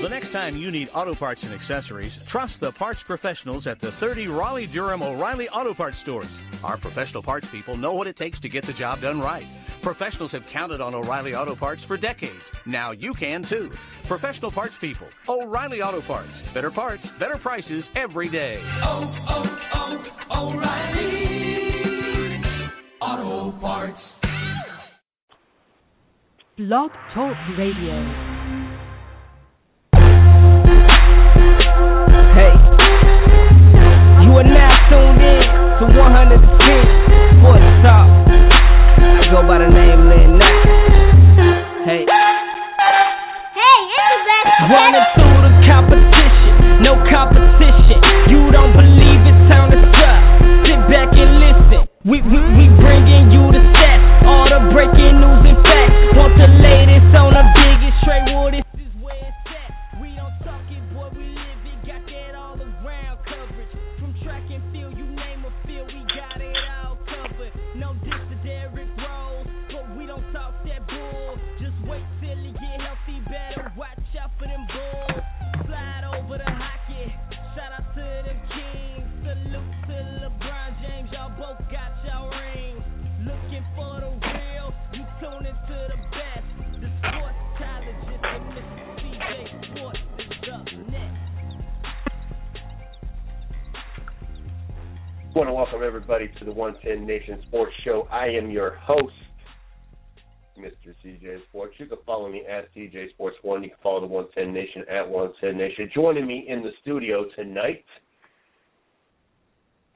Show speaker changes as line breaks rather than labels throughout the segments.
The next time you need auto parts and accessories, trust the parts professionals at the 30 Raleigh-Durham O'Reilly Auto Parts stores. Our professional parts people know what it takes to get the job done right. Professionals have counted on O'Reilly Auto Parts for decades. Now you can too. Professional parts people. O'Reilly Auto Parts. Better parts, better prices every day.
O'Reilly Auto Parts.
Blog Talk Radio.
Hey, you are now tuned in to 100% Sports Talk. I go by the name Lynn Knight. Hey,
it's the best.
running through the competition, no competition. You don't believe it, time to stop. Sit back and listen. We bringing you the stats, all the breaking news and facts. Want the latest on the biggest trade war, this is where it's at. We don't talk it, boy, we live it. Got that all around coverage. From track and field, you name a field, we got it all covered. No diss to Derrick Rose, but we don't talk that bull. Just wait till he get healthy, better watch out for them bulls. Slide over the hockey, shout out to them kings. Salute to LeBron James, y'all both got y'all rings. Looking for the real, you tune into the best. The sportologist and Mr. CJ Sports is up next.
I want to welcome everybody to the 110 Nation Sports Show. I am your host, Mr. CJ Sports. You can follow me at CJ Sports 1. You can follow the 110 Nation at 110 Nation. Joining me in the studio tonight,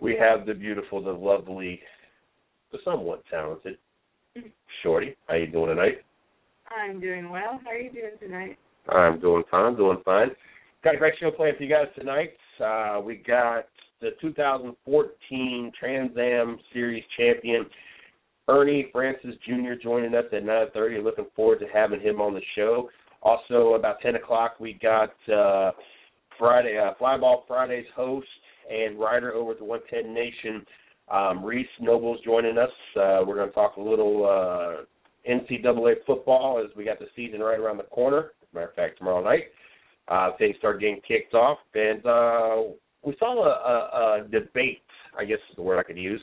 we have the beautiful, the lovely, the somewhat talented Shorty. How you doing tonight?
I'm doing well. How are you doing tonight?
I'm doing fine, Got a great show planned for you guys tonight. We got the 2014 Trans Am Series champion, Ernie Francis Jr. joining us at 9:30. Looking forward to having him on the show. Also, about 10 o'clock, we got Flyball Fridays host and writer over at the 110 Nation, Reese Nobles, joining us. We're going to talk a little NCAA football as we got the season right around the corner. As a matter of fact, tomorrow night, things start getting kicked off. And we saw a debate, I guess is the word I could use,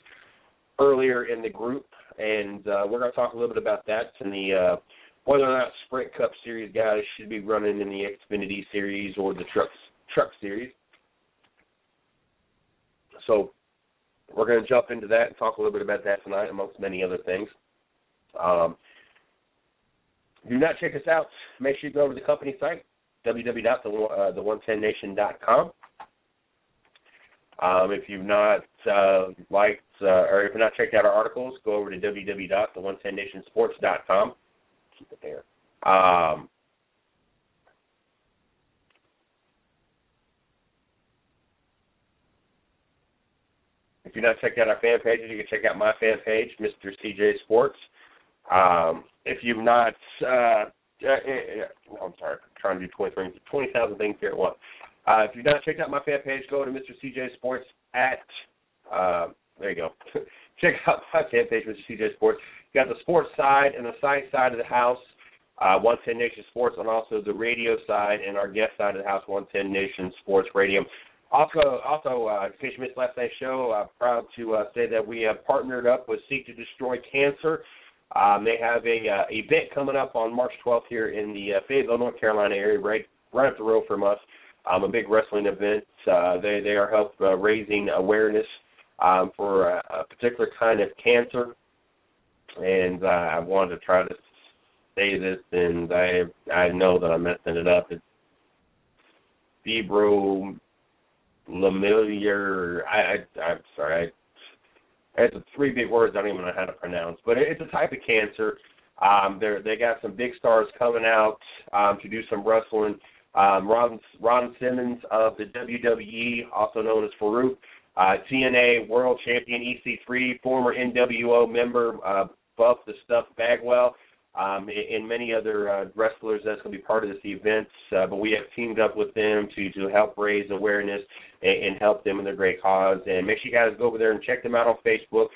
earlier in the group. And we're going to talk a little bit about that and the whether or not Sprint Cup Series guys should be running in the Xfinity Series or the Truck Series. So we're going to jump into that and talk a little bit about that tonight, amongst many other things. Do not check us out. Make sure you go over to the company site, www.the110nation.com. If you've not liked or if you've not checked out our articles, go over to www.the110nationsports.com. Keep it there. If you've not checked out our fan pages, you can check out my fan page, Mr. CJ Sports. If you've not, I'm sorry, I'm trying to do 20,000 things here at once. If you've not checked out my fan page, go to Mr. CJ Sports at, there you go. Check out my fan page, Mr. CJ Sports. You got the sports side and the science side of the house, 110 Nation Sports, and also the radio side and our guest side of the house, 110 Nation Sports Radio. Also, in case you missed last night's show, I'm proud to say that we have partnered up with Seek to Destroy Cancer. They have a event coming up on March 12th here in the Fayetteville, North Carolina area, right up the road from us. A big wrestling event. They are raising awareness for a particular kind of cancer, and I wanted to try to say this, and I know that I'm messing it up. It's fibromyalgia. I'm sorry. It's three big words I don't even know how to pronounce, but it's a type of cancer. They got some big stars coming out to do some wrestling. Ron Simmons of the WWE, also known as Farouk, TNA World Champion EC3, former NWO member Buff the Stuff Bagwell, and many other wrestlers that's going to be part of this event. But we have teamed up with them to help raise awareness and help them in their great cause. And make sure you guys go over there and check them out on Facebook.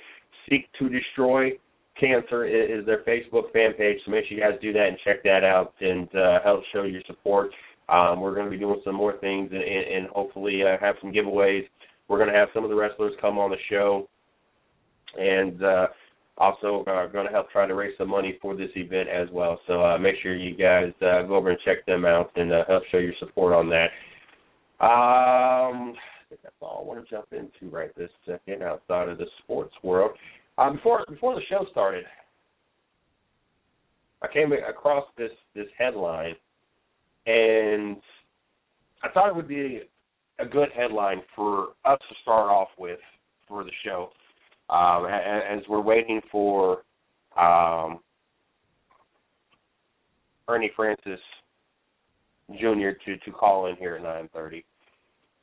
Seek to Destroy Cancer is their Facebook fan page, so make sure you guys do that and check that out and help show your support. We're going to be doing some more things and hopefully have some giveaways. We're going to have some of the wrestlers come on the show, and also going to help try to raise some money for this event as well. So make sure you guys go over and check them out and help show your support on that. I think that's all I want to jump into right this second outside of the sports world. Before the show started, I came across this headline, and I thought it would be a good headline for us to start off with for the show, as we're waiting for Ernie Francis Jr. to call in here at 9:30,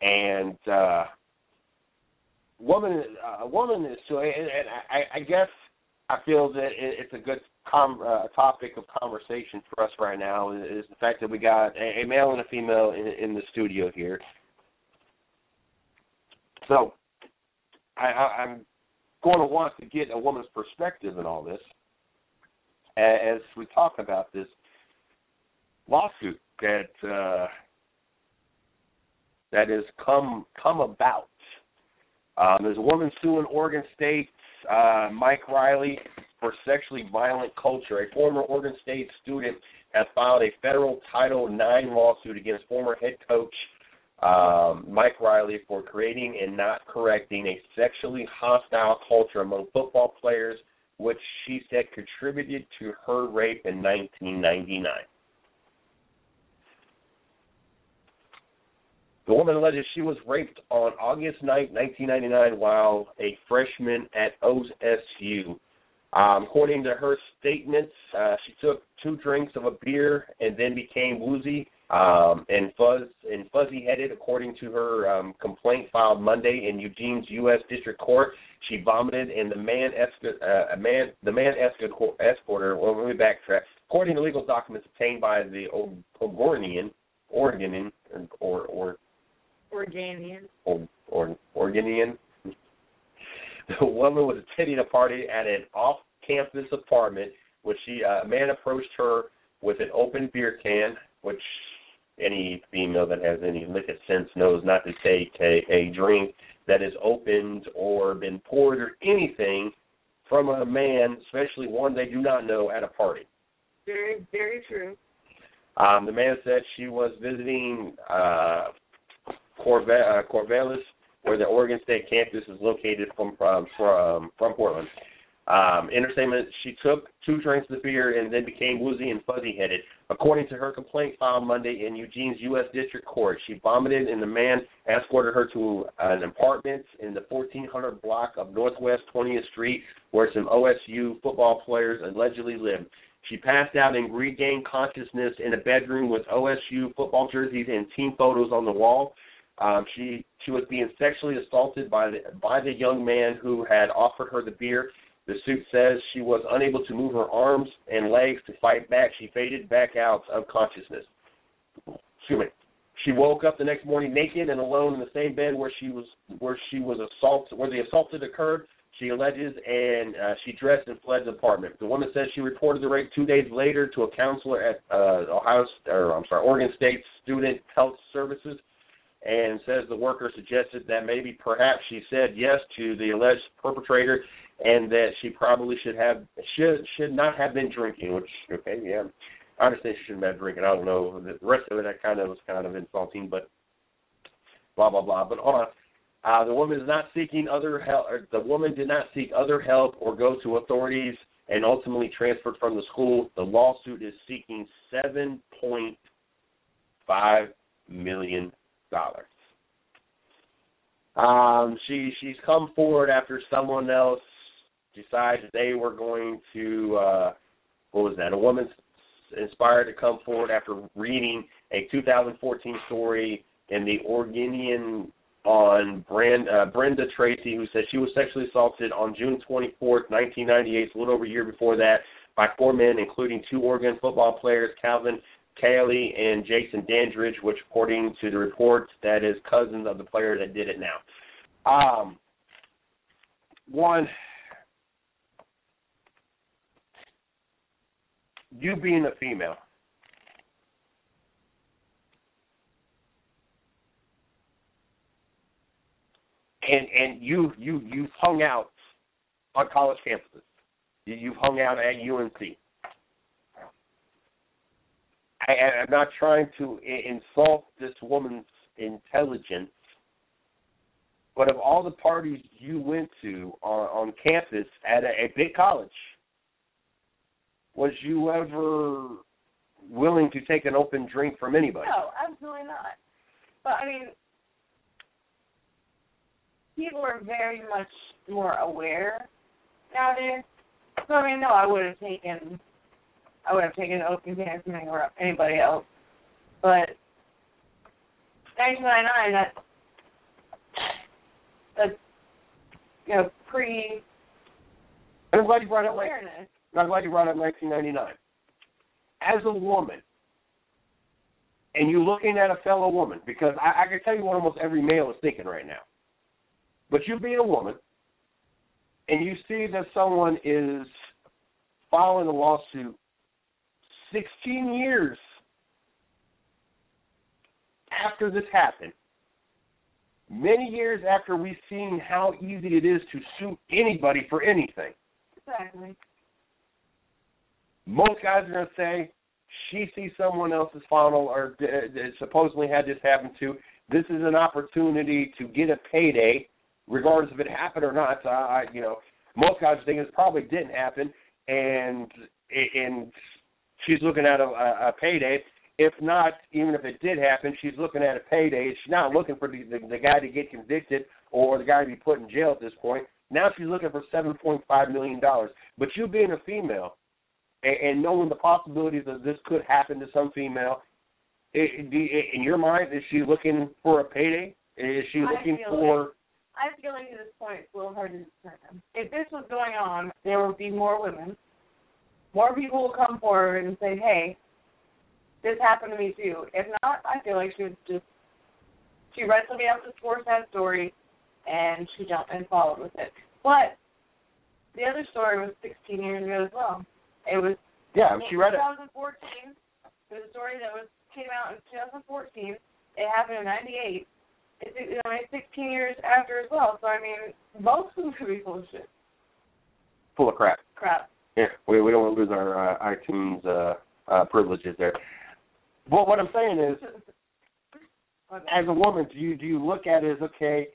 and a woman is so, and I guess I feel that it's a good topic of conversation for us right now is the fact that we got a male and a female in the studio here. So I'm going to want to get a woman's perspective in all this as we talk about this lawsuit that has come about. There's a woman suing Oregon State's Mike Riley for sexually violent culture. A former Oregon State student has filed a federal Title IX lawsuit against former head coach Mike Riley for creating and not correcting a sexually hostile culture among football players, which she said contributed to her rape in 1999. The woman alleges she was raped on August 9, 1999, while a freshman at OSU. According to her statements, she took 2 drinks of a beer and then became woozy and fuzzy-headed. According to her complaint filed Monday in Eugene's U.S. District Court, she vomited, and the man escorter. Well, let me backtrack. According to legal documents obtained by the Oregonian. The woman was attending a party at an off-campus apartment, which a man approached her with an open beer can, which any female that has any liquid sense knows not to take a drink that is opened or been poured or anything from a man, especially one they do not know, at a party.
Very, very true.
The man said she was visiting Corvallis, where the Oregon State campus is located from Portland. In her statement, she took 2 drinks of beer and then became woozy and fuzzy-headed. According to her complaint filed Monday in Eugene's U.S. District Court, she vomited and the man escorted her to an apartment in the 1400 block of Northwest 20th Street, where some OSU football players allegedly lived. She passed out and regained consciousness in a bedroom with OSU football jerseys and team photos on the wall. She was being sexually assaulted by the young man who had offered her the beer. The suit says she was unable to move her arms and legs to fight back. She faded back out of consciousness. She woke up the next morning naked and alone in the same bed where the assault occurred. She alleges, and she dressed and fled the apartment. The woman says she reported the rape 2 days later to a counselor at Oregon State Student Health Services, and says the worker suggested that perhaps she said yes to the alleged perpetrator, and that she probably should not have been drinking. Which, okay, yeah, I understand she shouldn't have been drinking. I don't know the rest of it. That was kind of insulting, but blah blah blah. But hold on, the woman is not seeking other help. The woman did not seek other help or go to authorities, and ultimately transferred from the school. The lawsuit is seeking $7.5 million. She's come forward after someone else decided they were going to, a woman inspired to come forward after reading a 2014 story in the Oregonian on Brenda Tracy, who said she was sexually assaulted on June 24th, 1998, a little over a year before that, by 4 men, including 2 Oregon football players, Calvin Cayley and Jason Dandridge, which, according to the reports, that is cousins of the player that did it now. One, you being a female, and you've hung out on college campuses. You've hung out at UNC. I'm not trying to insult this woman's intelligence, but of all the parties you went to on campus at a big college, was you ever willing to take an open drink from anybody?
No, absolutely not. But, I mean, people are very much more aware nowadays. So, I mean, no, I would have taken an open dance from anybody else. But 1999, that's pre.
I'm glad you brought up
awareness.
I'm glad you brought up 1999. As a woman, and you looking at a fellow woman, because I can tell you what almost every male is thinking right now. But you being a woman, and you see that someone is filing a lawsuit 16 years after this happened, many years after we've seen how easy it is to sue anybody for anything.
Exactly.
Most guys are going to say, she sees someone else's funnel or supposedly had this happen to. This is an opportunity to get a payday, regardless if it happened or not. Most guys think it probably didn't happen, and she's looking at a payday. If not, even if it did happen, she's looking at a payday. She's not looking for the guy to get convicted or the guy to be put in jail at this point. Now she's looking for $7.5 million. But you being a female and knowing the possibilities that this could happen to some female, in your mind, is she looking for a payday? Is she looking for...
I feel like at this point it's a little hard to determine. If this was going on, there would be more women. More people will come forward and say, hey, this happened to me too. If not, I feel like she read somebody else's sad story and she jumped and followed with it. But the other story was 16 years ago as well. It was
she read it.
2014. It was a story that came out in 2014. It happened in 98. It's 16 years after as well. So, I mean, most of them could be full of shit.
Full of crap. Yeah, we don't want to lose our iTunes privileges there. But what I'm saying is, as a woman, do you look at it as, okay,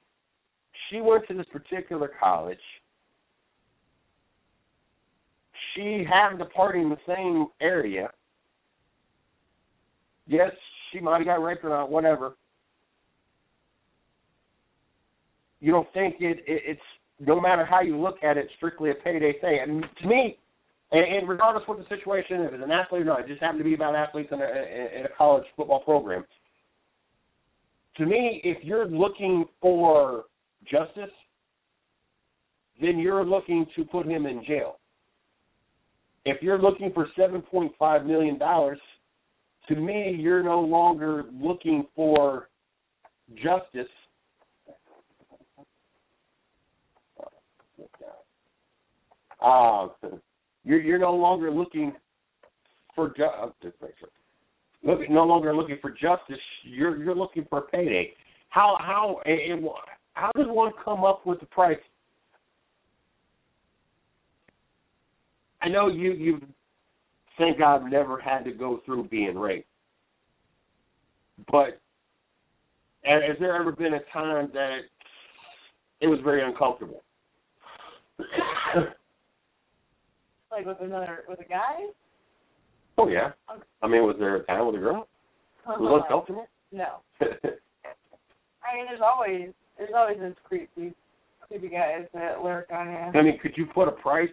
she went to this particular college. She happened to party in the same area. Yes, she might have got raped or not, whatever. You don't think it's, no matter how you look at it, strictly a payday thing. And to me, and regardless what the situation is, if it's an athlete or not, it just happened to be about athletes in a college football program. To me, if you're looking for justice, then you're looking to put him in jail. If you're looking for $7.5 million, to me, you're no longer looking for justice. You're no longer looking for no longer looking for justice. You're looking for a payday. How does one come up with the price? I know you think I've never had to go through being raped, but has there ever been a time that it was very uncomfortable?
Like with a guy?
Oh yeah. I mean, was there a time with a girl? Was it uncomfortable?
No. I mean, there's always those creepy guys that lurk on you.
I mean, could you put a price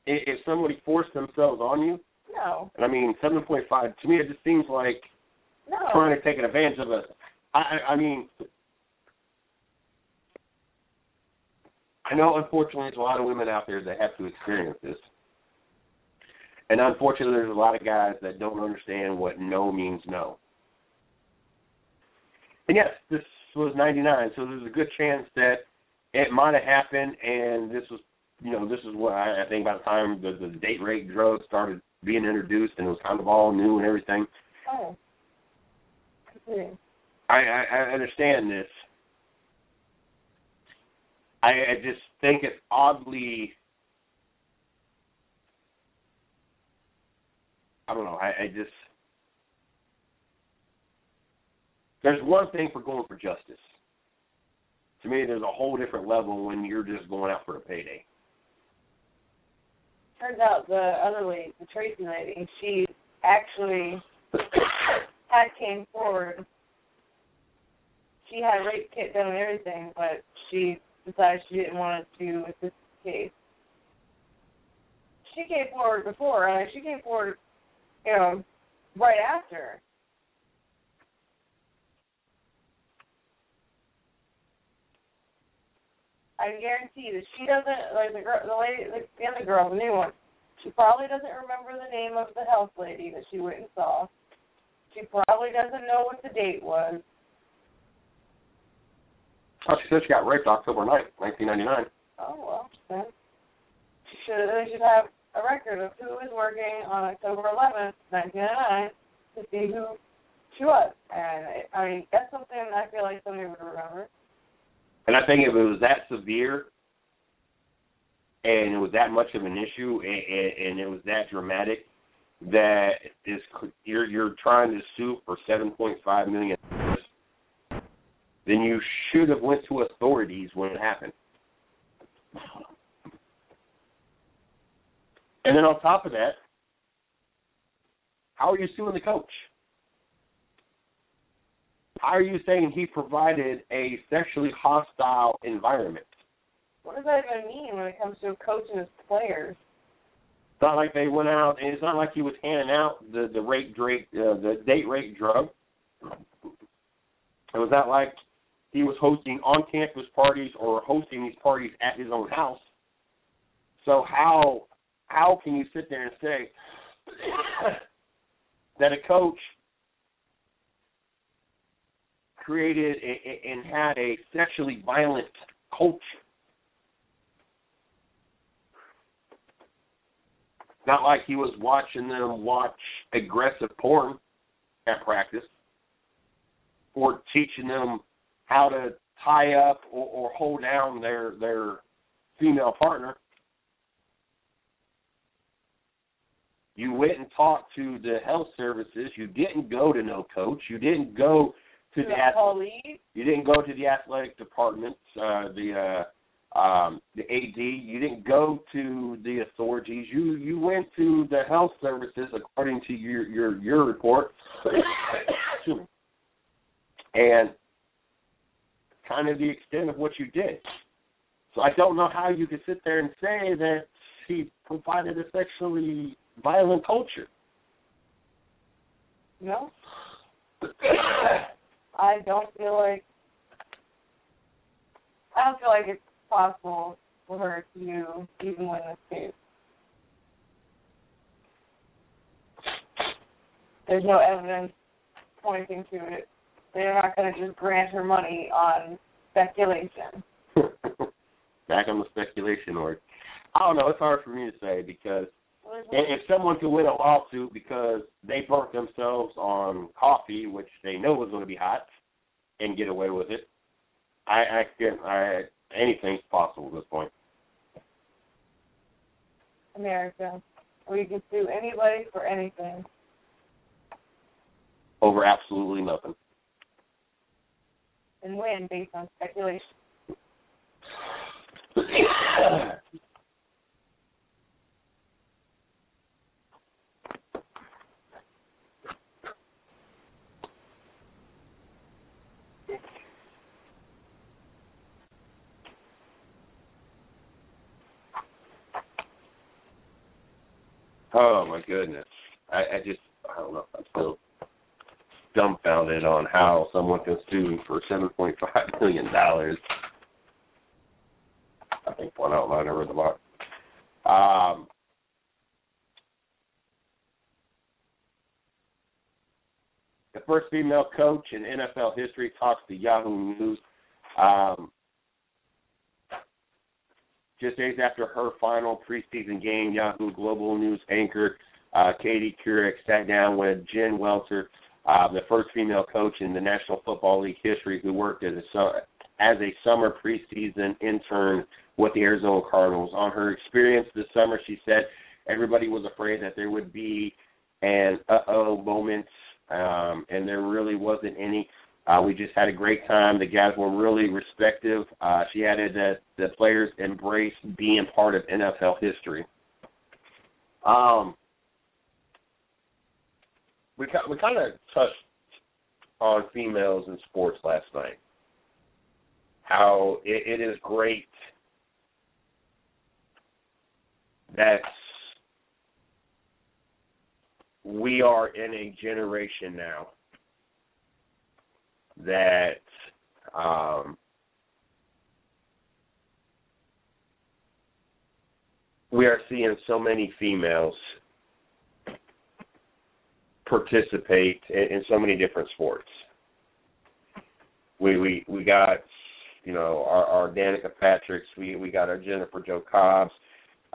if somebody forced themselves on you?
No.
And I mean, 7.5 to me, it just seems like trying to take advantage of it. I mean, I know, unfortunately, there's a lot of women out there that have to experience this. And unfortunately, there's a lot of guys that don't understand what no means no. And yes, this was 99, so there's a good chance that it might have happened, and this was what I think by the time the date rape drug started being introduced, and it was kind of all new and everything.
Oh. Okay.
I understand this. I just think it's oddly, I don't know, I just, there's one thing for going for justice. To me, there's a whole different level when you're just going out for a payday.
Turns out the other lady, the Tracy lady, she actually came forward. She had a rape kit done and everything, but she decided she didn't want to assist the case. She came forward before, and she came forward, right after. I can guarantee that she doesn't, like the lady, the other girl, the new one, she probably doesn't remember the name of the health lady that she went and saw. She probably doesn't know what the date was.
Oh, she said she got raped October 9th, 1999.
Oh, well, then they should have a record of who was working on October 11th, 1999 to see who she was. And, I mean, that's something I feel like somebody would remember.
And I think if it was that severe and it was that much of an issue and it was that dramatic that you're trying to sue for $7.5 million, then you should have went to authorities when it happened. And then on top of that, how are you suing the coach? How are you saying he provided a sexually hostile environment?
What does that even mean when it comes to a coach and his players?
It's not like they went out, and it's not like he was handing out the date rape drug. It was not like he was hosting on-campus parties or hosting these parties at his own house. So how can you sit there and say that a coach created and had a sexually violent culture? Not like he was watching them watch aggressive porn at practice or teaching them how to tie up or hold down their female partner. You went and talked to the health services. You didn't go to no coach. You didn't go to you didn't go to the athletic departments, the AD. You didn't go to the authorities. You went to the health services according to your report, and kind of the extent of what you did. So I don't know how you could sit there and say that he provided a sexually violent culture.
No. I don't feel like it's possible for her to even win this case. There's no evidence pointing to it. They're not going to just grant her money on speculation.
Back on the speculation, or I don't know. It's hard for me to say because if someone could win a lawsuit because they burnt themselves on coffee, which they know was going to be hot, and get away with it, anything's possible at this point.
America, where you can sue anybody for anything.
Over absolutely nothing.
And win based on speculation.
Oh, my goodness. I don't know. I'm still dumbfounded on how someone can sue for $7.5 million. I think one out loud, I read the lot. The first female coach in NFL history talks to Yahoo News. Just days after her final preseason game, Yahoo Global News anchor Katie Couric sat down with Jen Welter, the first female coach in the National Football League history who worked as as a summer preseason intern with the Arizona Cardinals. On her experience this summer, she said everybody was afraid that there would be an uh-oh moment, and there really wasn't any. We just had a great time. The guys were really respectful. She added that the players embraced being part of NFL history. We kind of touched on females in sports last night. How it is great that we are in a generation now that we are seeing so many females participate in so many different sports. We got, you know, our Danica Patricks. We got our Jennifer Jo Cobbs.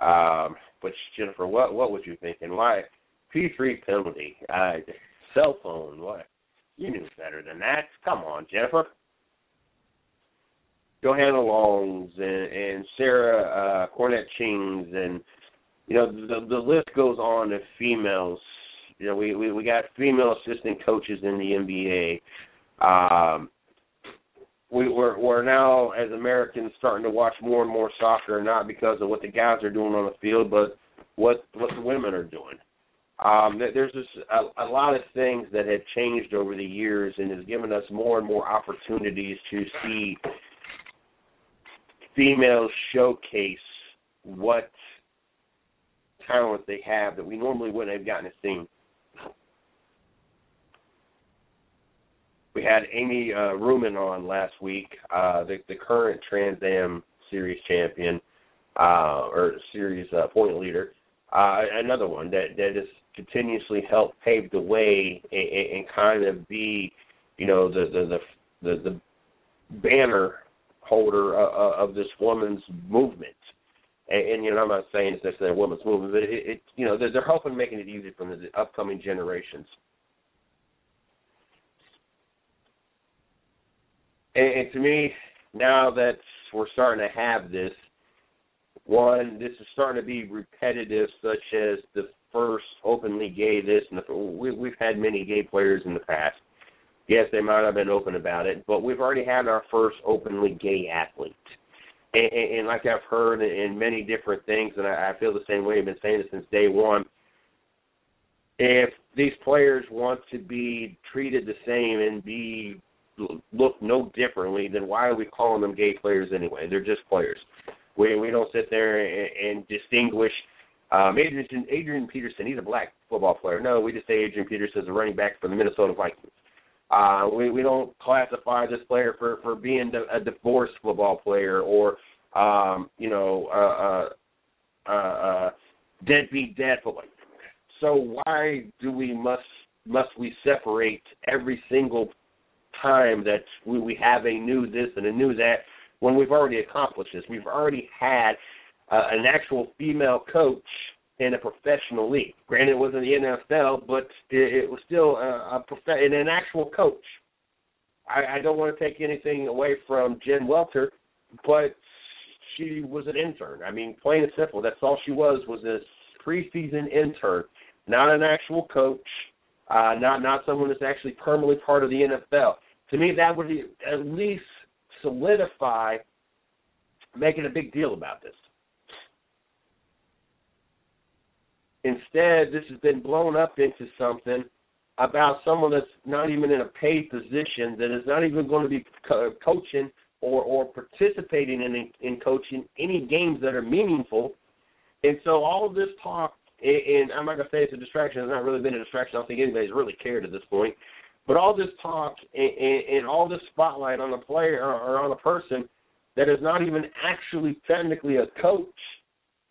But Jennifer, what was you thinking? Why P3 penalty? Cell phone? What? You knew better than that. Come on, Jennifer. Johanna Longs and Sarah Cornett-Chings, and you know the list goes on of females. You know, we got female assistant coaches in the NBA. We're now, as Americans, starting to watch more and more soccer, not because of what the guys are doing on the field, but what the women are doing. There's just a lot of things that have changed over the years and has given us more and more opportunities to see females showcase what talent they have that we normally wouldn't have gotten to see. We had Amy Ruman on last week, the current Trans Am Series champion, or Series point leader. Another one that has continuously helped pave the way and kind of be, you know, the banner holder of this women's movement. And you know, I'm not saying it's necessarily a women's movement, but it you know, they're helping making it easier for the upcoming generations. And to me, now that we're starting to have this, one, this is starting to be repetitive, such as the first openly gay this, and we've had many gay players in the past. Yes, they might have been open about it, but we've already had our first openly gay athlete. And like I've heard in many different things, and I feel the same way, I've been saying it since day one, if these players want to be treated the same and look no differently, then why are we calling them gay players anyway? They're just players. We don't sit there and distinguish Adrian Peterson, he's a black football player. No, we just say Adrian Peterson is a running back for the Minnesota Vikings. We don't classify this player for being a divorced football player or, deadbeat dad football. So why do must we separate every single time that we have a new this and a new that when we've already accomplished this? We've already had an actual female coach in a professional league. Granted, it wasn't the NFL, but it was still an actual coach. I don't want to take anything away from Jen Welter, but she was an intern. I mean, plain and simple, that's all she was a preseason intern, not an actual coach, not someone that's actually permanently part of the NFL. To me, that would at least solidify making a big deal about this. Instead, this has been blown up into something about someone that's not even in a paid position, that is not even going to be coaching or participating in coaching any games that are meaningful. And so all of this talk, and I'm not going to say it's a distraction. It's not really been a distraction. I don't think anybody's really cared at this point. But all this talk and all this spotlight on a player or on a person that is not even actually technically a coach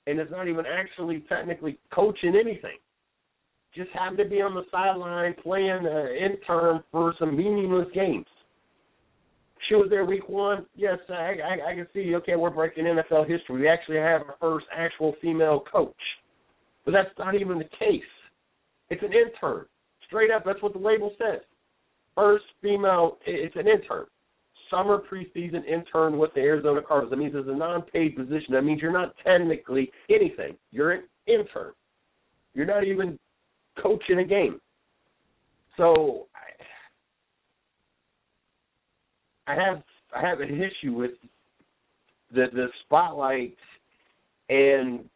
and is not even actually technically coaching anything, just happened to be on the sideline playing intern for some meaningless games. She was there week one. Yes, I can see, okay, we're breaking NFL history. We actually have our first actual female coach. But that's not even the case. It's an intern. Straight up, that's what the label says. First female, it's an intern. summer preseason intern with the Arizona Cardinals. That means it's a non-paid position. That means you're not technically anything. You're an intern. You're not even coaching a game. So I have an issue with the spotlight and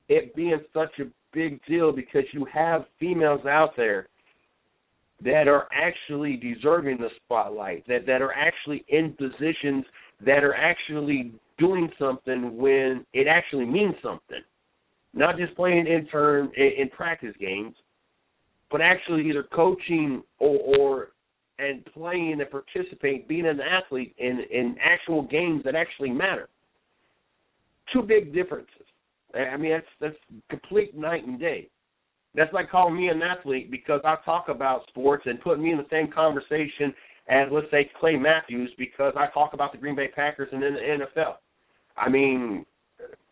it being such a big deal, because you have females out there that are actually deserving the spotlight, that are actually in positions that are actually doing something when it actually means something. Not just playing intern in practice games, but actually either coaching or and playing and participating, being an athlete in actual games that actually matter. Two big differences. I mean, that's complete night and day. That's like calling me an athlete because I talk about sports and putting me in the same conversation as, let's say, Clay Matthews because I talk about the Green Bay Packers and in the NFL. I mean,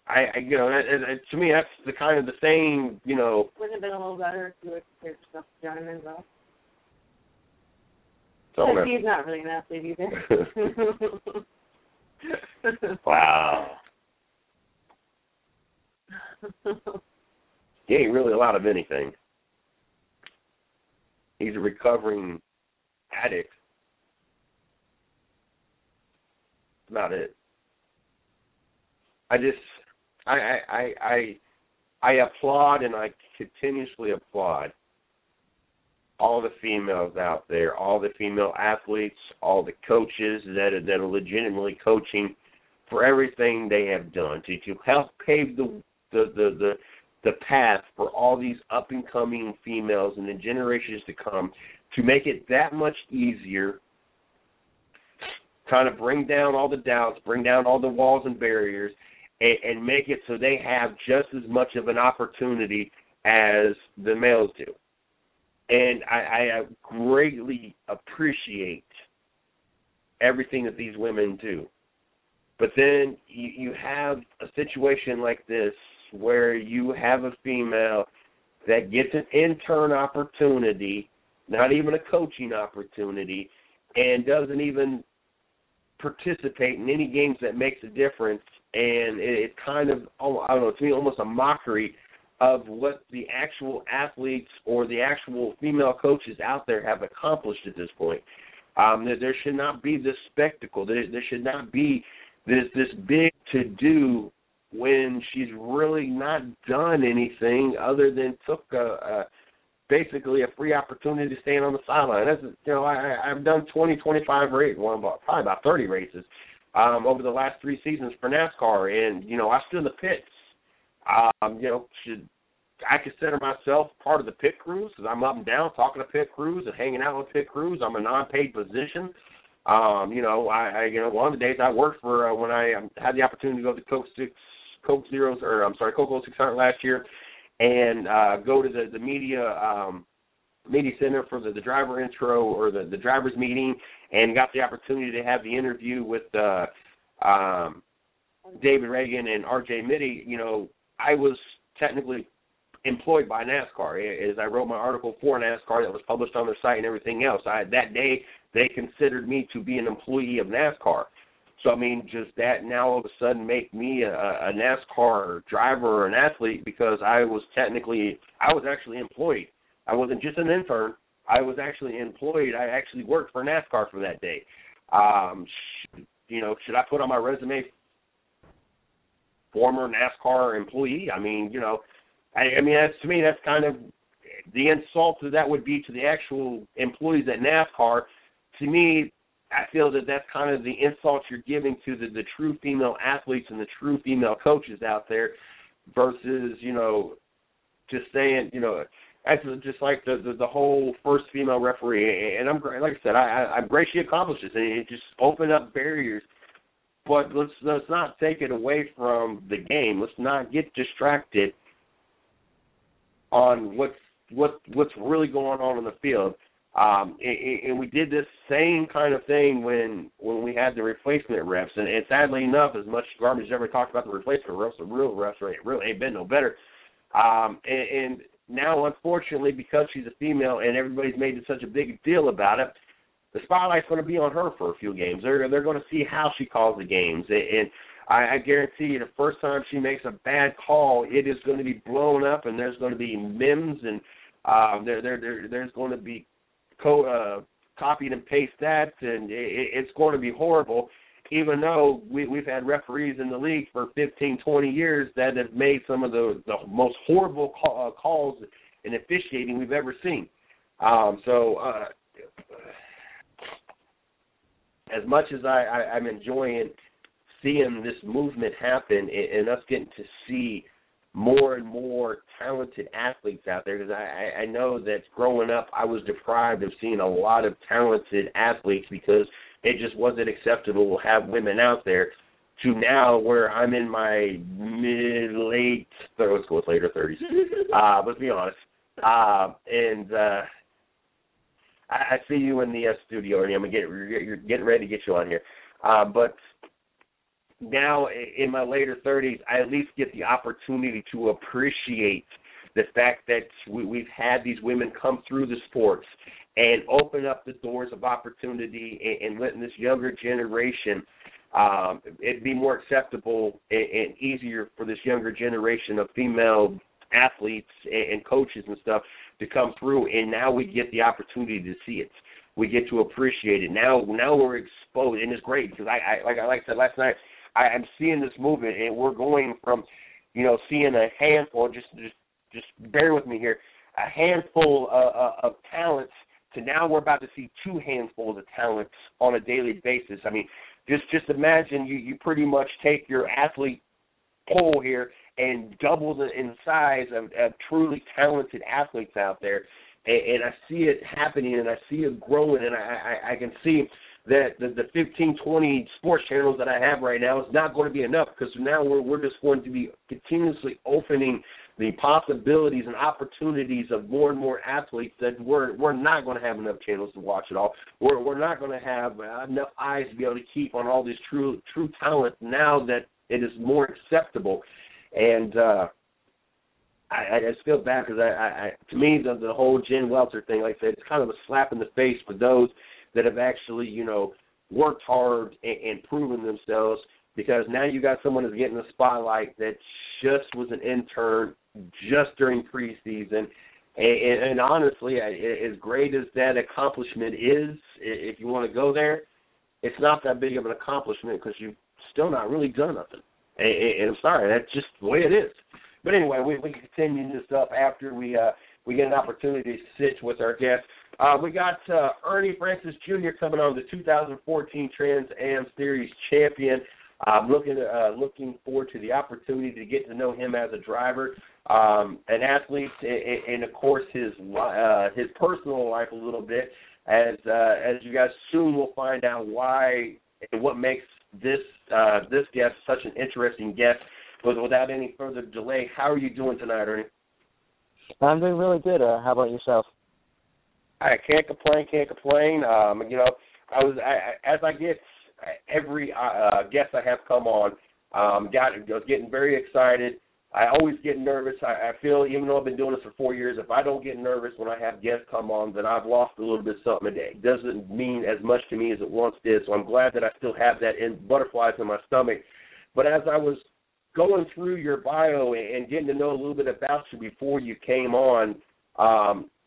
to me, that's the kind of the same,
Wouldn't it have been a little better if you would compare yourself to Johnny Manziel? Because he's not really an athlete either.
Wow. He ain't really a lot of anything. He's a recovering addict. That's about it. I applaud and I continuously applaud all the females out there, all the female athletes, all the coaches that are legitimately coaching for everything they have done to help pave the path for all these up-and-coming females and the generations to come, to make it that much easier, kind of bring down all the doubts, bring down all the walls and barriers, and make it so they have just as much of an opportunity as the males do. And I greatly appreciate everything that these women do. But then you have a situation like this where you have a female that gets an intern opportunity, not even a coaching opportunity, and doesn't even participate in any games that makes a difference. And it's kind of, I don't know, to me almost a mockery of what the actual athletes or the actual female coaches out there have accomplished at this point. There should not be this spectacle. There should not be this big to-do when she's really not done anything other than took basically a free opportunity to stand on the sideline. That's, I've done 20, 25 races, probably about 30 races over the last 3 seasons for NASCAR, and I stood in the pits. I consider myself part of the pit crews because I'm up and down talking to pit crews and hanging out with pit crews. I'm a non-paid position. One of the days I worked for when I had the opportunity to go to Coke 600 last year, and go to the media center for the driver intro or the driver's meeting, and got the opportunity to have the interview with David Reagan and R.J. Mitty. I was technically employed by NASCAR, as I wrote my article for NASCAR that was published on their site and everything else. That day, they considered me to be an employee of NASCAR. So, I mean, just that now all of a sudden make me a NASCAR driver or an athlete because I was actually employed. I wasn't just an intern. I was actually employed. I actually worked for NASCAR for that day. Should I put on my resume former NASCAR employee? I mean, that's, to me, that's kind of the insult that would be to the actual employees at NASCAR. To me, I feel that that's kind of the insult you're giving to the true female athletes and the true female coaches out there versus, just saying, that's just like the whole first female referee. And I'm like I said, I'm great she accomplished this, and it just opened up barriers. But let's not take it away from the game. Let's not get distracted on what's really going on in the field. And we did this same kind of thing when we had the replacement refs. And sadly enough, as much garbage as ever talked about the replacement refs, the real refs really ain't been no better. And now, unfortunately, because she's a female and everybody's made such a big deal about it, the spotlight's going to be on her for a few games. They're going to see how she calls the games, and I guarantee you the first time she makes a bad call, it is going to be blown up, and there's going to be memes, and there's going to be copied and paste that, and it's going to be horrible, even though we've had referees in the league for 15, 20 years that have made some of the most horrible calls and officiating we've ever seen. As much as I'm enjoying seeing this movement happen and us getting to see more and more talented athletes out there, because I know that growing up I was deprived of seeing a lot of talented athletes because it just wasn't acceptable to have women out there, to now where I'm in my later 30s. Let's be honest. I see you in the studio, and you're getting ready to get you on here. But now in my later 30s, I at least get the opportunity to appreciate the fact that we've had these women come through the sports and open up the doors of opportunity and letting this younger generation it be more acceptable and easier for this younger generation of female athletes and coaches and stuff to come through, and now we get the opportunity to see it. We get to appreciate it. Now we're exposed, and it's great because like I said last night, I'm seeing this movement, and we're going from, seeing a handful, just bear with me here, a handful of talents to now we're about to see two handfuls of talents on a daily basis. I mean, just imagine you pretty much take your athlete pool here and double in size of truly talented athletes out there. And I see it happening, and I see it growing, and I can see that the 15, 20 sports channels that I have right now is not going to be enough, because now we're just going to be continuously opening the possibilities and opportunities of more and more athletes that we're not going to have enough channels to watch it all. We're not going to have enough eyes to be able to keep on all this true talent now that it is more acceptable. And I just feel bad because to me, the whole Jen Welter thing, like I said, it's kind of a slap in the face for those that have actually, worked hard and proven themselves, because now you got someone that's getting the spotlight that just was an intern just during preseason. And honestly, as great as that accomplishment is, if you want to go there, it's not that big of an accomplishment because you've still not really done nothing. And I'm sorry, that's just the way it is. But anyway, we can continue this up after we get an opportunity to sit with our guests. We got Ernie Francis Jr. coming on, the 2014 Trans Am Series champion. Looking forward to the opportunity to get to know him as a driver, an athlete, and of course his personal life a little bit. As you guys soon will find out why and what makes this guest such an interesting guest. But without any further delay, how are you doing tonight, Ernie?
I'm doing really good. How about yourself?
I can't complain. As I get every guest I have come on, I was getting very excited. I always get nervous. I feel, even though I've been doing this for 4 years, if I don't get nervous when I have guests come on, then I've lost a little bit of something today. It doesn't mean as much to me as it once did, so I'm glad that I still have that butterflies in my stomach. But as I was going through your bio and getting to know a little bit about you before you came on,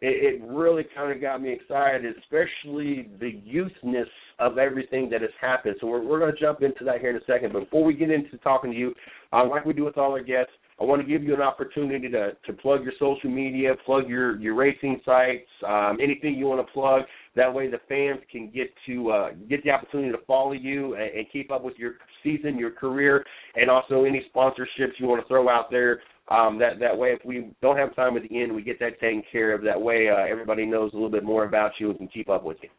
it really kind of got me excited, especially the youthness of everything that has happened. So we're going to jump into that here in a second. But before we get into talking to you, like we do with all our guests, I want to give you an opportunity to plug your social media, plug your racing sites, anything you want to plug. That way the fans can get the opportunity to follow you and keep up with your season, your career, and also any sponsorships you want to throw out there. That way, if we don't have time at the end, we get that taken care of. That way, everybody knows a little bit more about you and can keep up with you.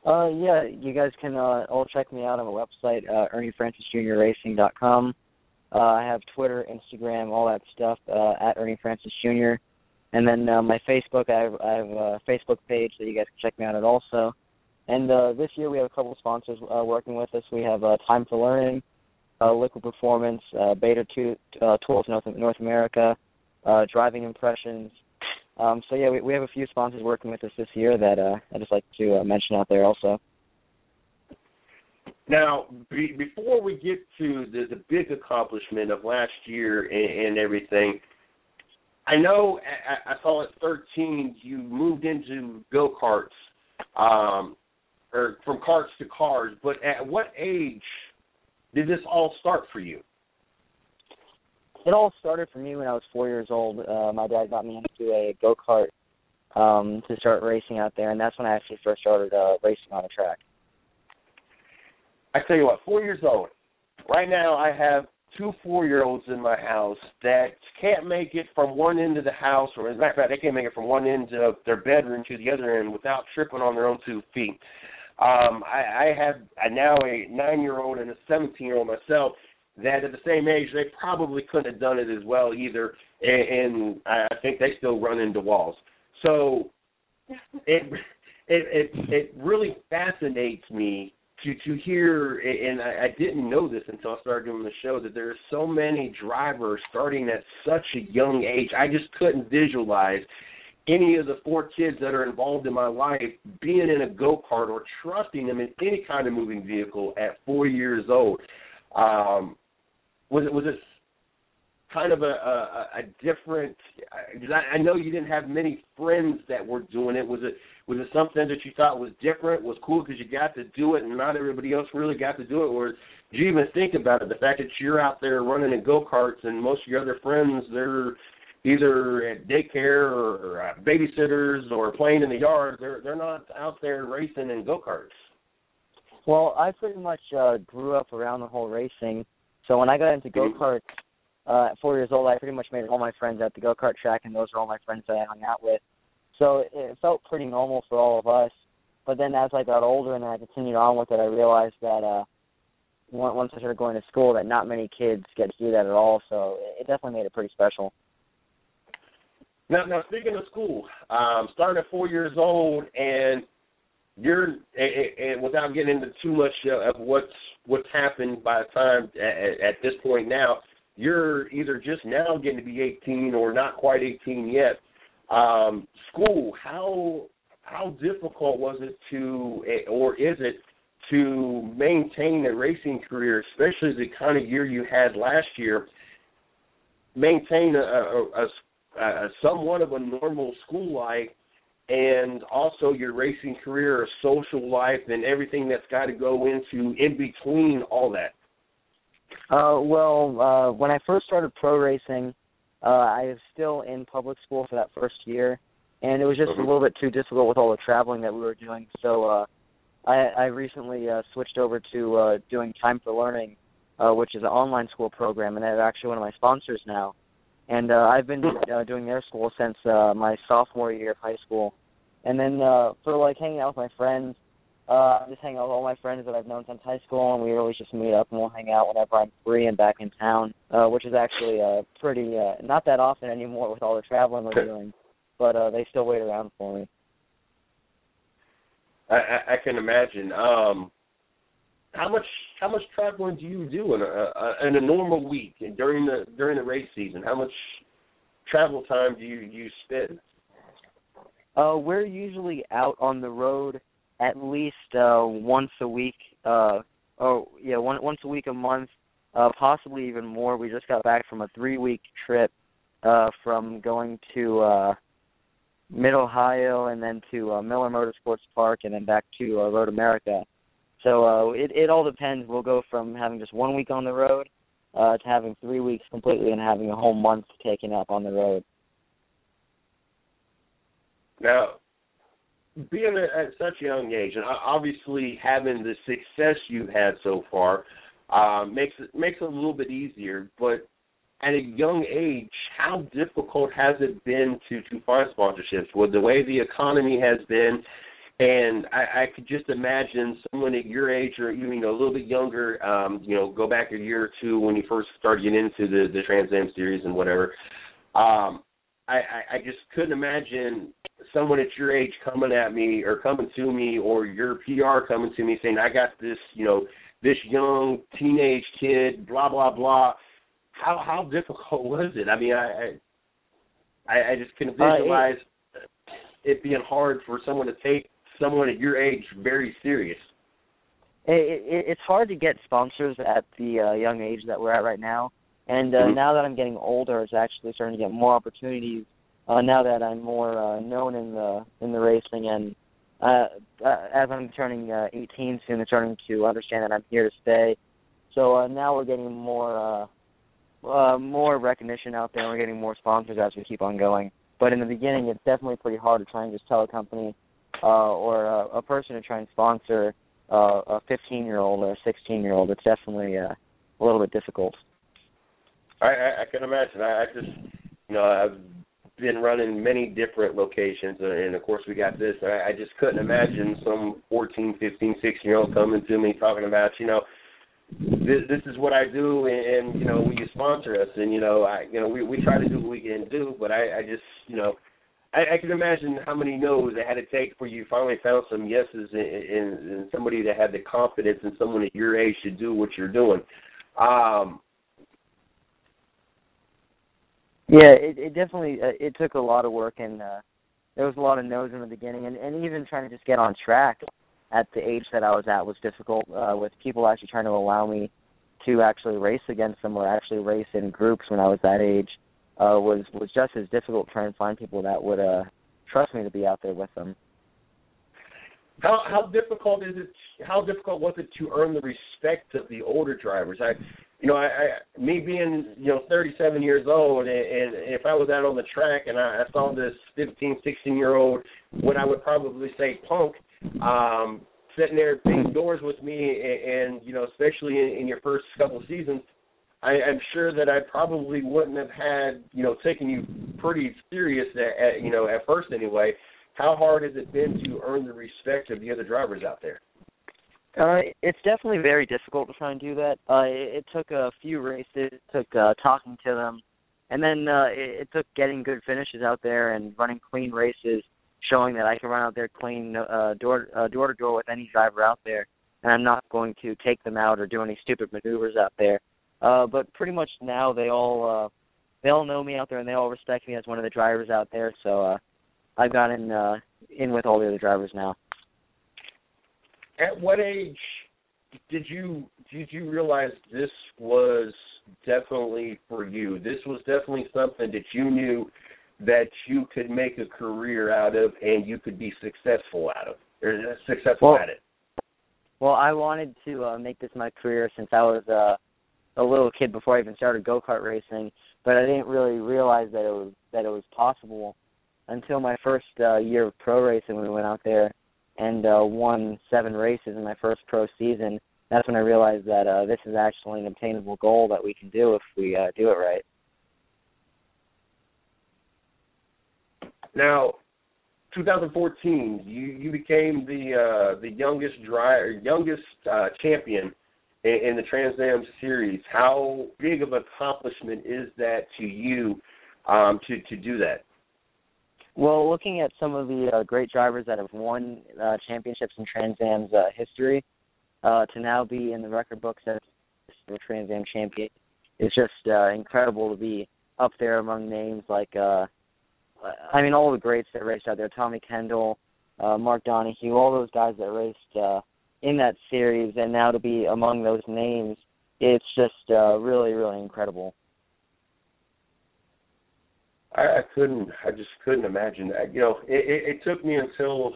Yeah, you guys can all check me out on my website, ErnieFrancisJr.Racing.com. I have Twitter, Instagram, all that stuff, at Ernie Francis Jr. And then my Facebook, I have a Facebook page that you guys can check me out at also. And this year we have a couple of sponsors working with us. We have Time for Learning, Liquid Performance, Beta Tools North America, Driving Impressions, So yeah, we have a few sponsors working with us this year that I just like to mention out there also.
Now, before we get to the big accomplishment of last year and everything, I know I saw at 13 you moved into go-karts, or from carts to cars, but at what age did this all start for you?
It all started for me when I was 4 years old. My dad got me into a go-kart to start racing out there, and that's when I actually first started racing on a track.
I tell you what, 4 years old. Right now I have 2 4-year-olds in my house that can't make it from one end of the house, or as a matter of fact, they can't make it from one end of their bedroom to the other end without tripping on their own 2 feet. I have now a 9-year-old and a 17-year-old myself that at the same age, they probably couldn't have done it as well either, and I think they still run into walls. So it really fascinates me to hear, and I didn't know this until I started doing the show, that there are so many drivers starting at such a young age. I just couldn't visualize any of the 4 kids that are involved in my life being in a go-kart or trusting them in any kind of moving vehicle at 4 years old. Was it kind of a different? I know you didn't have many friends that were doing it. Was it something that you thought was different, was cool because you got to do it and not everybody else really got to do it? Or did you even think about it, the fact that you're out there running in go-karts and most of your other friends, they're either at daycare or babysitters or playing in the yard, they're not out there racing in go-karts?
Well, I pretty much grew up around the whole racing. So when I got into go-karts at 4 years old, I pretty much made all my friends at the go-kart track, and those are all my friends that I hung out with. So it felt pretty normal for all of us. But then as I got older and I continued on with it, I realized that once I started going to school that not many kids get to do that at all. So it definitely made it pretty special.
Now speaking of school, starting at 4 years old, and you're, and without getting into too much of what's happened by the time at this point now, you're either just now getting to be 18 or not quite 18 yet. School, how difficult was it to, or is it, to maintain a racing career, especially the kind of year you had last year, maintain a somewhat of a normal school life, and also your racing career, social life, and everything that's got to go into in between all that?
When I first started pro racing, I was still in public school for that first year, and it was just a little bit too difficult with all the traveling that we were doing. So I recently switched over to doing Time for Learning, which is an online school program, and they're actually one of my sponsors now. And I've been doing their school since my sophomore year of high school. And then for, like, hanging out with my friends, I'm just hanging out with all my friends that I've known since high school, and we always just meet up and we'll hang out whenever I'm free and back in town, which is actually pretty not that often anymore with all the traveling we're doing, but they still wait around for me.
I can imagine. How much traveling do you do in a normal week and during the race season? How much travel time do you spend?
We're usually out on the road at least once a week. Once a week a month, possibly even more. We just got back from a 3-week trip from going to Mid-Ohio and then to Miller Motorsports Park and then back to Road America. So it all depends. We'll go from having just 1 week on the road to having 3 weeks completely and having a whole month taken up on the road. Now,
being at such a young age, and obviously having the success you've had so far makes it a little bit easier, but at a young age, how difficult has it been to find sponsorships with the way the economy has been? And I could just imagine someone at your age or even a little bit younger, go back a year or two when you first started getting into the Trans Am series and whatever. I just couldn't imagine someone at your age coming to me or your PR coming to me saying, I got this, this young teenage kid, blah, blah, blah. How difficult was it? I mean, I just can visualize it being hard for someone to take someone at your age very serious?
It's hard to get sponsors at the young age that we're at right now. And now that I'm getting older, it's actually starting to get more opportunities. Now that I'm more known in the racing, and as I'm turning 18 soon, they're starting to understand that I'm here to stay. So now we're getting more recognition out there. And we're getting more sponsors as we keep on going. But in the beginning, it's definitely pretty hard to try and just tell a company or a person to try and sponsor a 15-year-old or a 16-year-old. It's definitely a little bit difficult.
I can imagine. I just, I've been running many different locations, and of course we got this. I just couldn't imagine some 14, 15, 16-year-old coming to me talking about, this is what I do, and will you sponsor us? And we try to do what we can do, but I just, I can imagine how many no's it had to take for you finally found some yeses in somebody that had the confidence in someone at your age to do what you're doing.
Yeah, it definitely it took a lot of work, and there was a lot of no's in the beginning, and even trying to just get on track at the age that I was at was difficult, with people actually trying to allow me to actually race against them or actually race in groups when I was that age was just as difficult trying to find people that would trust me to be out there with them.
How difficult is it? How difficult was it to earn the respect of the older drivers? Me being 37 years old, and if I was out on the track and I saw this 15, 16-year-old, what I would probably say punk, sitting there beating doors with me, and especially in your first couple of seasons, I'm sure that I probably wouldn't have had taken you pretty serious at first anyway. How hard has it been to earn the respect of the other drivers out there?
It's definitely very difficult to try and do that. It took a few races, it took talking to them, and then it took getting good finishes out there and running clean races, showing that I can run out there clean door to door with any driver out there, and I'm not going to take them out or do any stupid maneuvers out there. But pretty much now they all know me out there, and they all respect me as one of the drivers out there. So I've gotten in with all the other drivers now.
At what age did you realize this was definitely for you? This was definitely something that you knew that you could make a career out of and you could be successful at it?
Well, I wanted to make this my career since I was a little kid before I even started go-kart racing, but I didn't really realize that it was possible until my first year of pro racing when we went out there and won 7 races in my first pro season. That's when I realized that this is actually an obtainable goal that we can do if we do it right.
Now, 2014, you became the youngest champion in the Trans Am Series. How big of an accomplishment is that to you to do that?
Well, looking at some of the great drivers that have won championships in Trans Am's history, to now be in the record books as the Trans Am champion is just incredible to be up there among names like, all the greats that raced out there, Tommy Kendall, Mark Donahue, all those guys that raced in that series, and now to be among those names, it's just really, really incredible.
I just couldn't imagine that. It took me until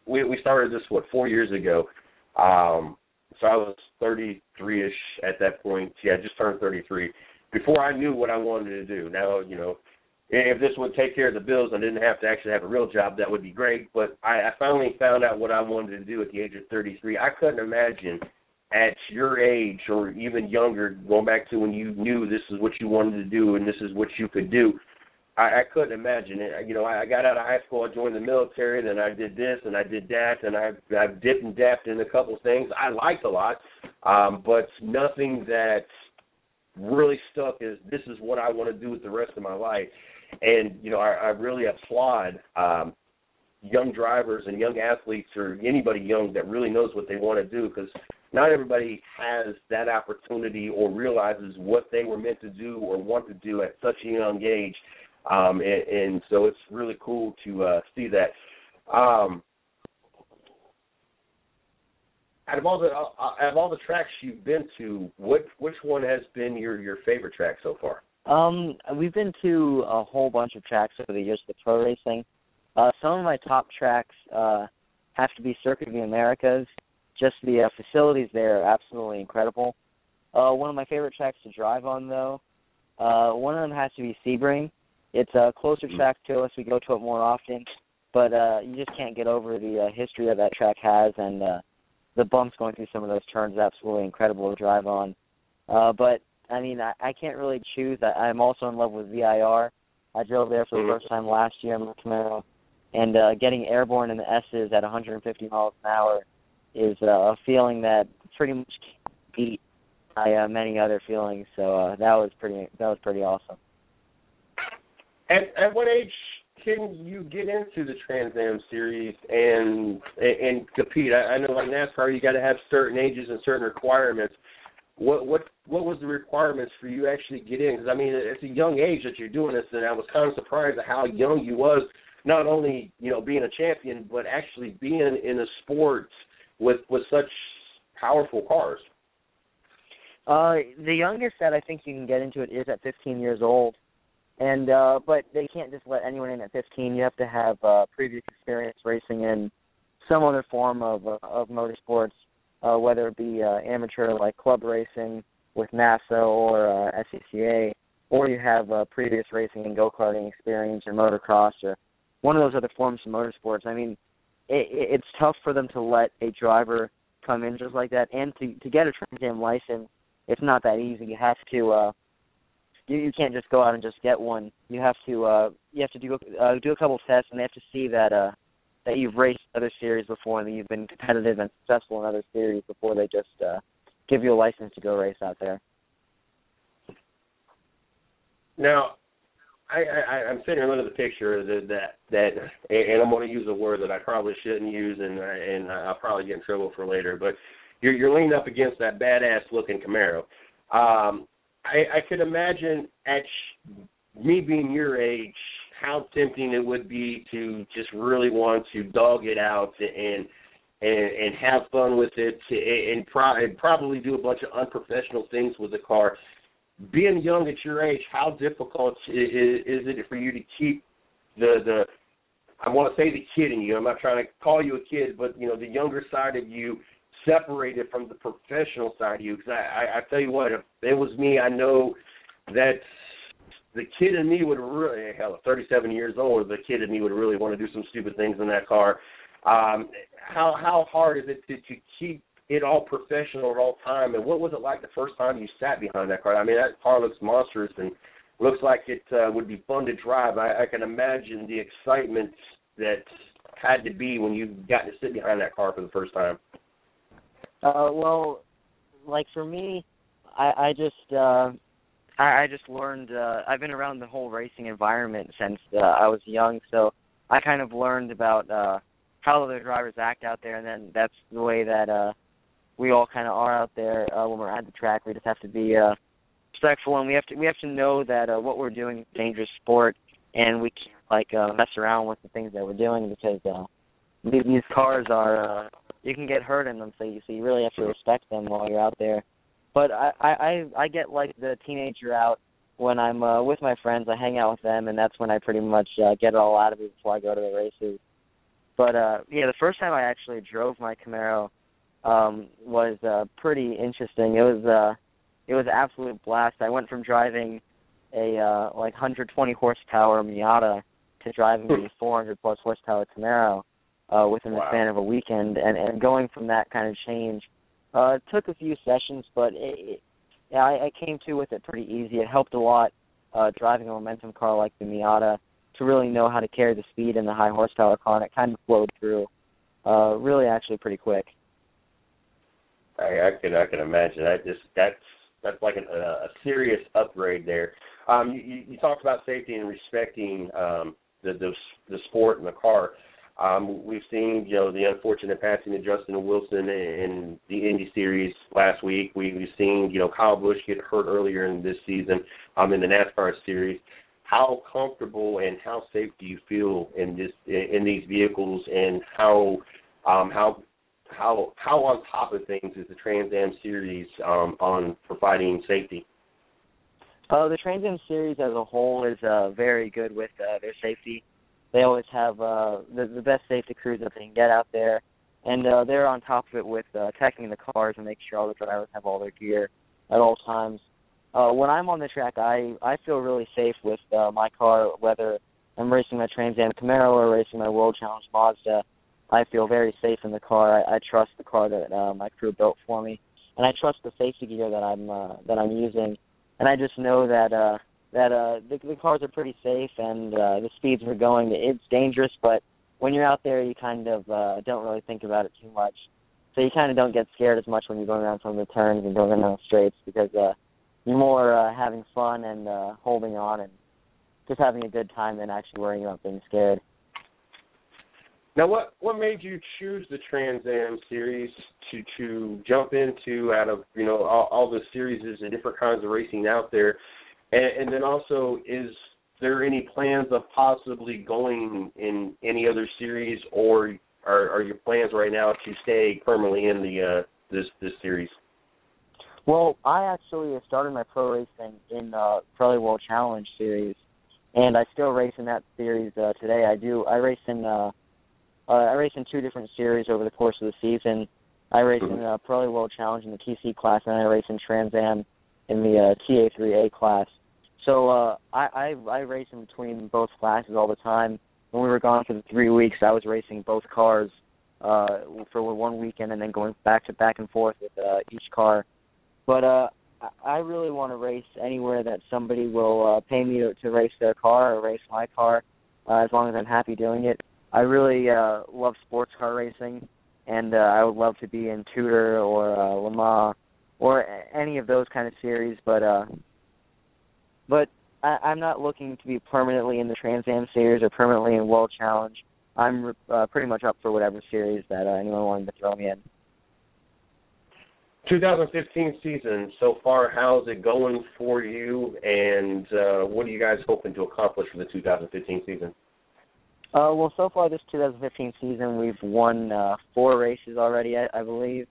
we started this 4 years ago. So I was 33ish at that point. Yeah, just turned 33 before I knew what I wanted to do. Now, if this would take care of the bills and I didn't have to actually have a real job, that would be great. But I finally found out what I wanted to do at the age of 33. I couldn't imagine at your age or even younger, going back to when you knew this is what you wanted to do and this is what you could do. I couldn't imagine it. I got out of high school, I joined the military, then I did this and I did that, and I've dipped and dapped in a couple things I liked a lot, but nothing that really stuck is this is what I want to do with the rest of my life. And, I really applaud young drivers and young athletes or anybody young that really knows what they want to do, because not everybody has that opportunity or realizes what they were meant to do or want to do at such a young age. and so it's really cool to see that. Out of all the tracks you've been to, which one has been your favorite track so far?
We've been to a whole bunch of tracks over the years for the pro racing. Some of my top tracks have to be Circuit of the Americas. Just the facilities there are absolutely incredible. One of my favorite tracks to drive on, though, one of them has to be Sebring. It's a closer track to us. We go to it more often, but you just can't get over the history that track has, and the bumps going through some of those turns is absolutely incredible to drive on. But, I mean, I can't really choose. I'm also in love with VIR. I drove there for the first time last year in my Camaro, and getting airborne in the S's at 150 miles an hour is a feeling that pretty much can't beat by many other feelings. So that was pretty awesome.
At what age can you get into the Trans Am series and compete? I know like NASCAR, you got to have certain ages and certain requirements. What was the requirements for you to actually get in? Because I mean, it's a young age that you're doing this, and I was kind of surprised at how young you was. Not only being a champion, but actually being in a sport with such powerful cars.
The youngest that I think you can get into it is at 15 years old. And but they can't just let anyone in at 15. You have to have previous experience racing in some other form of motorsports, whether it be amateur like club racing with NASA or SCCA, or you have previous racing and go-karting experience or motocross or one of those other forms of motorsports. I mean, it's tough for them to let a driver come in just like that. And to get a Trans Am license, it's not that easy. You have to you can't just go out and just get one. You have to do a couple of tests, and they have to see that you've raced other series before and that you've been competitive and successful in other series before they just give you a license to go race out there.
Now, I'm sitting here looking at the picture that and I'm going to use a word that I probably shouldn't use, and I'll probably get in trouble for later. But you're leaning up against that badass looking Camaro. I could imagine at me being your age, how tempting it would be to just really want to dog it out and have fun with it and probably do a bunch of unprofessional things with the car. Being young at your age, how difficult is it for you to keep the I want to say the kid in you. I'm not trying to call you a kid, but the younger side of you separated from the professional side of you? Because I tell you what, if it was me, I know that the kid in me would really, hell, 37 years old, the kid in me would really want to do some stupid things in that car. How hard is it to keep it all professional at all time? And what was it like the first time you sat behind that car? I mean, that car looks monstrous and looks like it would be fun to drive. I can imagine the excitement that had to be when you got to sit behind that car for the first time.
Well, like for me, I just learned. I've been around the whole racing environment since I was young, so I kind of learned about how the drivers act out there, and then that's the way that we all kind of are out there when we're at the track. We just have to be respectful, and we have to know that what we're doing is a dangerous sport, and we can't mess around with the things that we're doing because these cars are. You can get hurt in them, so you really have to respect them while you're out there. But I get like the teenager out when I'm with my friends. I hang out with them, and that's when I pretty much get it all out of it before I go to the races. But the first time I actually drove my Camaro was pretty interesting. It was an absolute blast. I went from driving a 120 horsepower Miata to driving a 400 plus horsepower Camaro. Within the span of a weekend, and going from that kind of change took a few sessions, but I came to with it pretty easy. It helped a lot driving a momentum car like the Miata to really know how to carry the speed in the high horsepower car, and it kind of flowed through really actually pretty quick.
I can imagine. That's like a serious upgrade there. You talked about safety and respecting the sport and the car. We've seen, the unfortunate passing of Justin Wilson in the Indy Series last week. We've seen, Kyle Busch get hurt earlier in this season in the NASCAR Series. how comfortable and how safe do you feel in these vehicles, and how on top of things is the Trans Am Series on providing safety?
The Trans Am Series as a whole is very good with their safety. They always have the best safety crews that they can get out there, and they're on top of it with checking the cars and making sure all the drivers have all their gear at all times. When I'm on the track, I feel really safe with my car, whether I'm racing my Trans Am Camaro or racing my World Challenge Mazda. I feel very safe in the car. I trust the car that my crew built for me, and I trust the safety gear that I'm using. And I just know that the cars are pretty safe, and the speeds we're going, it's dangerous, but when you're out there, you kind of don't really think about it too much. So you kind of don't get scared as much when you're going around some of the turns and going around the straights, because you're more having fun and holding on and just having a good time than actually worrying about being scared.
Now, what made you choose the Trans Am Series to jump into out of all the series and different kinds of racing out there, and then also, is there any plans of possibly going in any other series, or are your plans right now to stay permanently in this series?
Well, I actually started my pro racing in Pro World Challenge Series, and I still race in that series today. I race in two different series over the course of the season. I race in Pro World Challenge in the TC class, and I race in Trans Am in the TA3A class. So I race in between both classes all the time. When we were gone for the 3 weeks, I was racing both cars for 1 weekend and then going back and forth with each car. But I really want to race anywhere that somebody will pay me to race their car or race my car, as long as I'm happy doing it. I really love sports car racing, and I would love to be in Tudor or Le Mans or any of those kind of series. But I'm not looking to be permanently in the Trans Am Series or permanently in World Challenge. I'm pretty much up for whatever series that anyone wanted to throw me in.
2015 season so far, how's it going for you, and what are you guys hoping to accomplish for the 2015 season?
Well, so far this 2015 season, we've won 4 races already, I believe,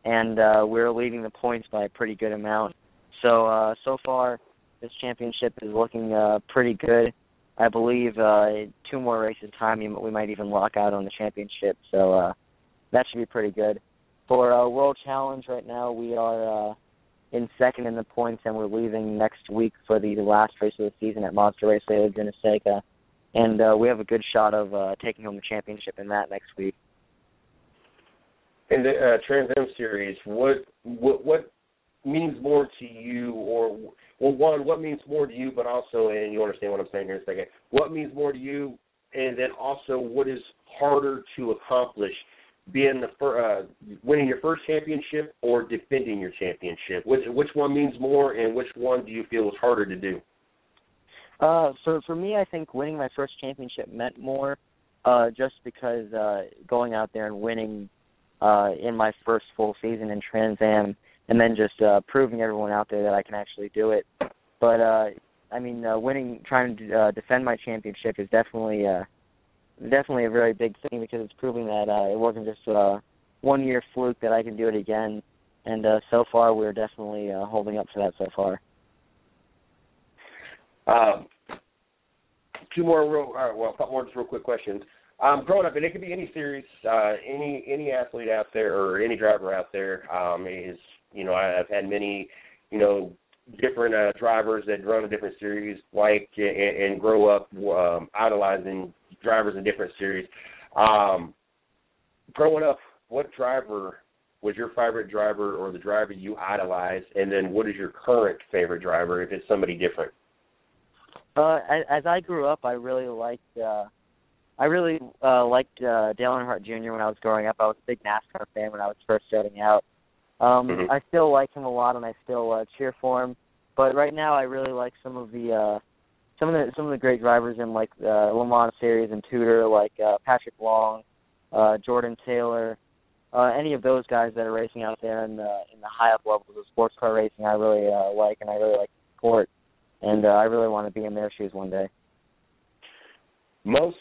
and we're leading the points by a pretty good amount. So far, this championship is looking pretty good. I believe 2 more races time, we might even lock out on the championship, so that should be pretty good. For World Challenge right now, we are in second in the points, and we're leaving next week for the last race of the season at Monster Raceway Laguna Seca. And we have a good shot of taking home the championship in that next week.
In the Trans Am Series, what means more to you, or one, what means more to you, but also, and you understand what I'm saying here in a second, what means more to you, and then also what is harder to accomplish, being winning your first championship or defending your championship? Which one means more, and which one do you feel is harder to do?
For me, I think winning my first championship meant more, just because going out there and winning in my first full season in Trans Am, and then just proving everyone out there that I can actually do it. But trying to defend my championship is definitely a very big thing, because it's proving that it wasn't just a 1-year fluke, that I can do it again. And so far, we're definitely holding up to that so far.
A couple more just real quick questions. Growing up, and it could be any series, any athlete out there or any driver out there I've had many, different drivers that run a different series, like and grow up idolizing drivers in different series. Growing up, what driver was your favorite driver, or the driver you idolized, and then what is your current favorite driver if it's somebody different?
As I grew up, I really liked Dale Earnhardt Jr. when I was growing up. I was a big NASCAR fan when I was first starting out. I still like him a lot, and I still cheer for him. But right now, I really like some of the great drivers in like the Le Mans series and Tudor, like Patrick Long, Jordan Taylor, any of those guys that are racing out there in the high up levels of sports car racing. I really like, and I really like the sport. and I really want to be in their shoes one day.
Most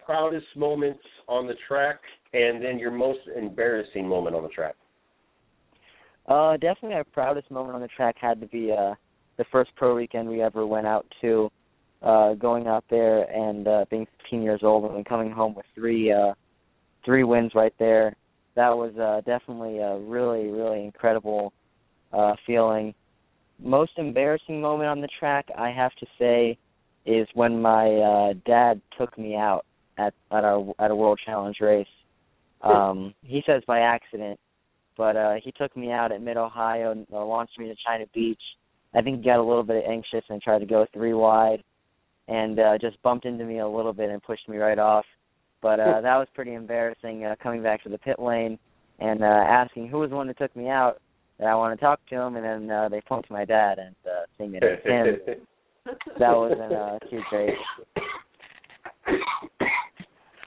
proudest moments on the track, and then your most embarrassing moment on the track.
Definitely our proudest moment on the track had to be the first pro weekend we ever went out to, going out there and being 15 years old and then coming home with three wins right there. That was definitely a really, really incredible feeling. Most embarrassing moment on the track, I have to say, is when my dad took me out at a World Challenge race. He says by accident, but he took me out at Mid-Ohio and launched me to China Beach. I think he got a little bit anxious and tried to go 3 wide and just bumped into me a little bit and pushed me right off. But that was pretty embarrassing, coming back to the pit lane and asking who was the one that took me out, that I want to talk to him, and then they pointed to my dad and saying that it was him. That wasn't too great.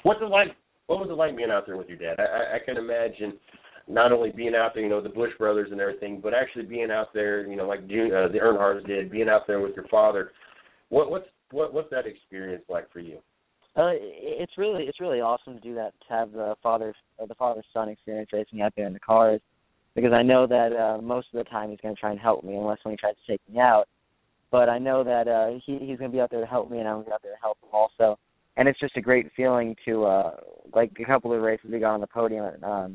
What was it like being out there with your dad? I can imagine not only being out there, the Bush brothers and everything, but actually being out there, like the Earnhardts did, being out there with your father. What's that experience like for you?
It's really awesome to do that, to have the father-son experience racing out there in the cars, because I know that most of the time he's going to try and help me, unless when he tries to take me out. But I know that he's going to be out there to help me, and I'm going to be out there to help him also. And it's just a great feeling to, like a couple of races we got on the podium at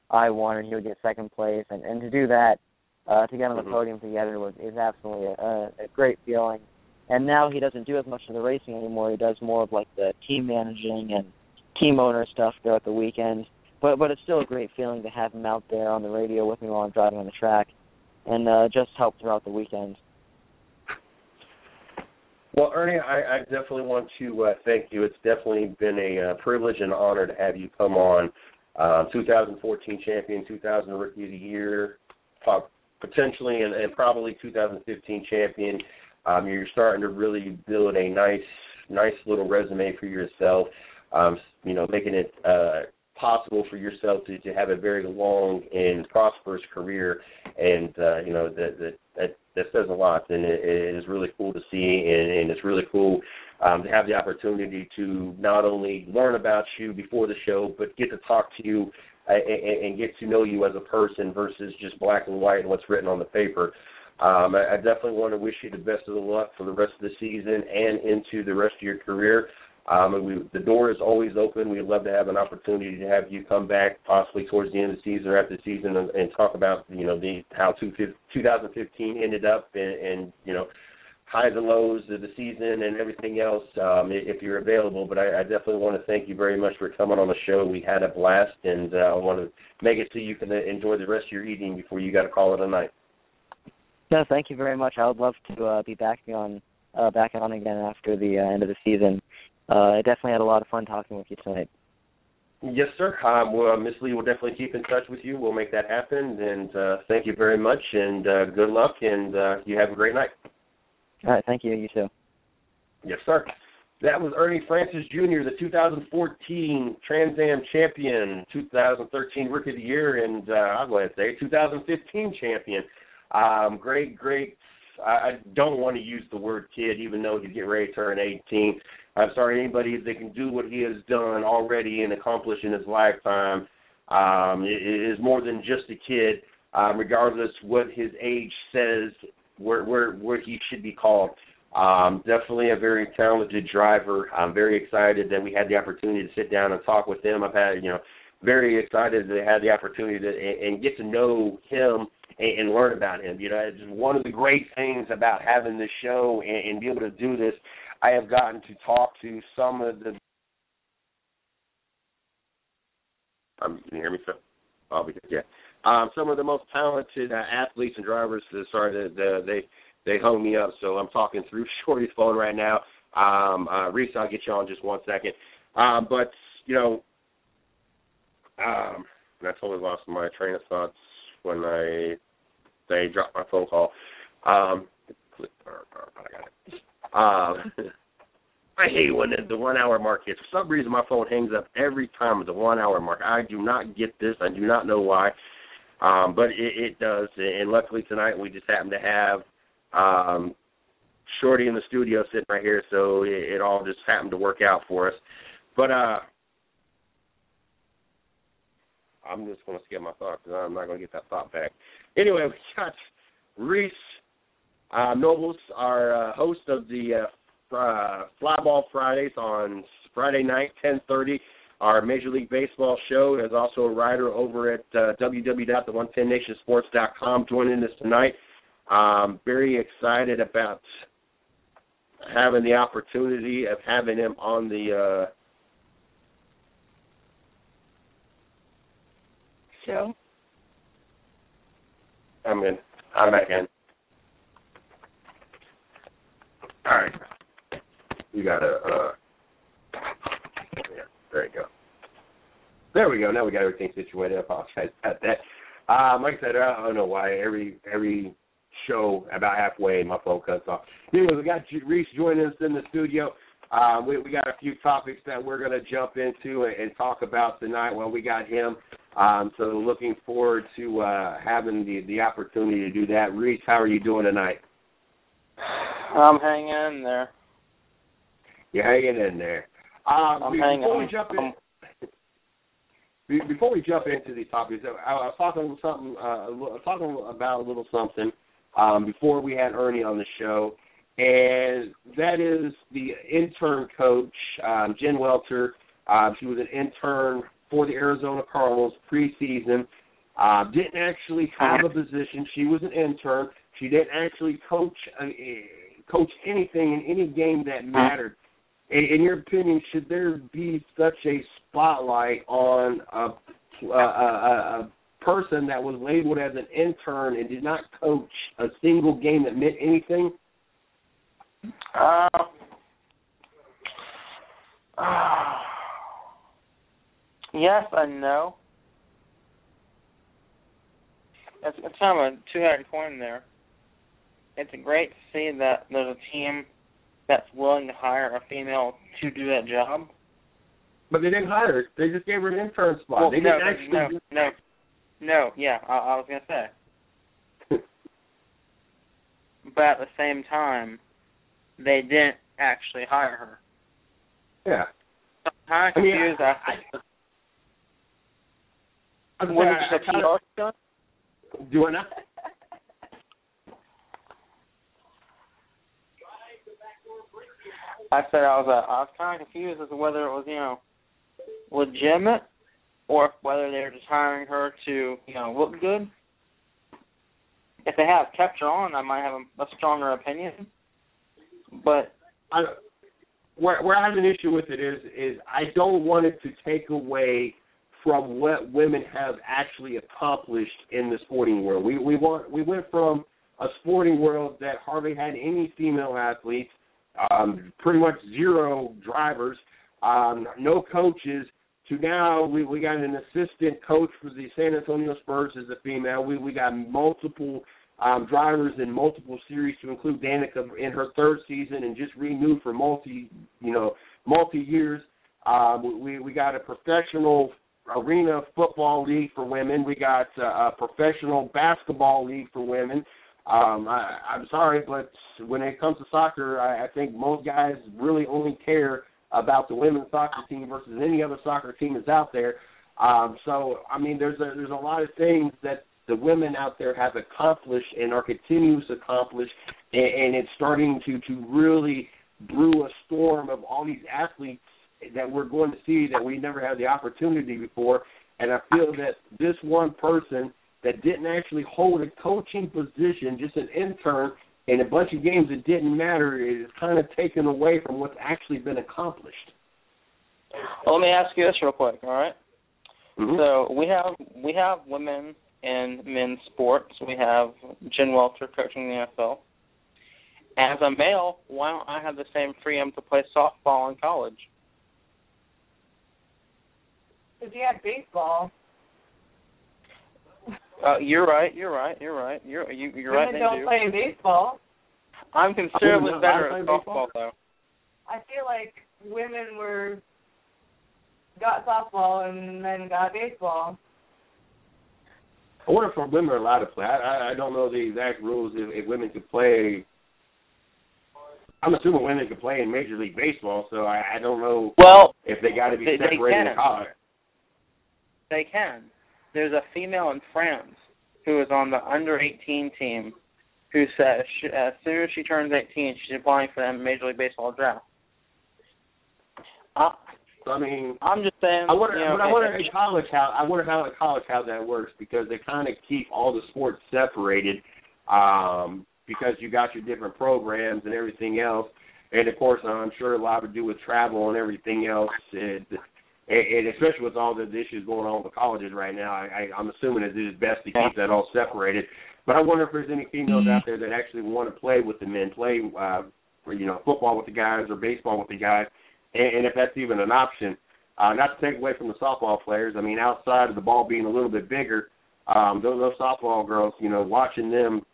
I won, and he would get second place. And to do that, to get on the podium together is absolutely a great feeling. And now he doesn't do as much of the racing anymore. He does more of like the team managing and team owner stuff throughout the weekend. But it's still a great feeling to have him out there on the radio with me while I'm driving on the track and just help throughout the weekend.
Well, Ernie, I definitely want to thank you. It's definitely been a privilege and honor to have you come on. 2014 champion, 2000 Rookie of the Year, potentially and probably 2015 champion. You're starting to really build a nice little resume for yourself, making it possible for yourself to have a very long and prosperous career, and that says a lot, and it is really cool to see, and it's really cool to have the opportunity to not only learn about you before the show, but get to talk to you and get to know you as a person versus just black and white and what's written on the paper. I definitely want to wish you the best of the luck for the rest of the season and into the rest of your career. The door is always open. We'd love to have an opportunity to have you come back possibly towards the end of the season or after the season and talk about, how 2015 ended up and highs and lows of the season and everything else, if you're available. But I definitely want to thank you very much for coming on the show. We had a blast, and I want to make it so you can enjoy the rest of your evening before you got to call it a night.
No, thank you very much. I would love to be back on again after the end of the season. I definitely had a lot of fun talking with you tonight.
Yes, sir. Miss Lee will definitely keep in touch with you. We'll make that happen. And thank you very much, and good luck, and you have a great night.
All right, thank you. You too.
Yes, sir. That was Ernie Francis Jr., the 2014 Trans Am champion, 2013 Rookie of the Year, and I'll go ahead and say 2015 champion. Great. I don't want to use the word kid, even though he's getting ready to turn 18. I'm sorry, anybody that can do what he has done already and accomplished in his lifetime is more than just a kid, regardless what his age says, where he should be called. Definitely a very talented driver. I'm very excited that we had the opportunity to sit down and talk with him. I've had, very excited to have the opportunity to and get to know him and learn about him. It's one of the great things about having this show and be able to do this. I have gotten to talk to some of the. Can you hear me, sir? Some of the most talented athletes and drivers. They hung me up, so I'm talking through Shorty's phone right now. Reese, I'll get you on just 1 second. I totally lost my train of thoughts when they dropped my phone call. I got it. I hate when the 1 hour mark hits. For some reason, my phone hangs up every time at the 1 hour mark. I do not get this. I do not know why, but it does. And luckily tonight we just happen to have Shorty in the studio sitting right here, so it all just happened to work out for us. But I'm just going to skip my thought because I'm not going to get that thought back. Anyway, we got Reese Nobles, our host of the Flyball Fridays on Friday night, 10:30. Our Major League Baseball show is also a writer over at www.110nationsports.com joining us tonight. Very excited about having the opportunity of having him on the
show.
I'm back in. All right. You got to, yeah, there you go. There we go. Now we got everything situated. I apologize about that. Like I said, I don't know why every show about halfway my phone cuts off. Anyway, we got Reese joining us in the studio. We got a few topics that we're going to jump into and talk about tonight while we got him. So looking forward to having the opportunity to do that. Reese, how are you doing tonight?
I'm hanging in there.
You're hanging in there. Before we jump into these topics, I was talking about a little something before we had Ernie on the show, and that is the intern coach, Jen Welter. She was an intern for the Arizona Cardinals preseason. Didn't actually have a position. She was an intern. She didn't actually coach anything in any game that mattered. In your opinion, should there be such a spotlight on a person that was labeled as an intern and did not coach a single game that meant anything?
Yes and no. It's kind of a two-headed coin there. It's great to see that there's a team that's willing to hire a female to do that job.
But they didn't hire her. They just gave her an intern spot.
Well,
they didn't actually.
No. Yeah, I was going to say. But at the same time, they didn't actually hire her.
Yeah.
I'm kind of confused. When did the PR done?
Do I not?
I said I was kind of confused as to whether it was, legitimate or whether they were just hiring her to, look good. If they have kept her on, I might have a stronger opinion. But
where I have an issue with it is I don't want it to take away from what women have actually accomplished in the sporting world. We went from a sporting world that hardly had any female athletes, pretty much zero drivers, no coaches, to now we got an assistant coach for the San Antonio Spurs as a female. We got multiple drivers in multiple series, to include Danica in her third season and just renewed for multi years. We got a professional arena football league for women. We got a professional basketball league for women. I'm sorry, but when it comes to soccer, I think most guys really only care about the women's soccer team versus any other soccer team that's out there. So, I mean, there's a lot of things that the women out there have accomplished and are continuing to accomplish, and it's starting to really brew a storm of all these athletes that we're going to see that we never had the opportunity before. And I feel that this one person that didn't actually hold a coaching position, just an intern, in a bunch of games that didn't matter, is kind of taken away from what's actually been accomplished.
Well, let me ask you this real quick, all right?
Mm-hmm.
So we have women in men's sports. We have Jen Welter coaching the NFL. As a male, why don't I have the same freedom to play softball in college?
Because you had baseball.
You're right. You're right.
Women don't play baseball.
I'm considerably better at softball, though.
I feel like women got softball and men got baseball.
I wonder if women are allowed to play. I don't know the exact rules if women can play. I'm assuming women can play in Major League Baseball, so I don't know if they got to be separated in college.
They can. There's a female in France who is on the under-18 team who says as soon as she turns 18, she's applying for the Major League Baseball draft. I'm just saying.
I wonder how at college how that works, because they kind of keep all the sports separated, because you got your different programs and everything else, and of course I'm sure a lot to do with travel and everything else, and especially with all the issues going on with the colleges right now, I'm assuming it is best to keep that all separated. But I wonder if there's any females out there that actually want to play with the men, play football with the guys or baseball with the guys. And if that's even an option, not to take away from the softball players. I mean, outside of the ball being a little bit bigger, those softball girls, watching them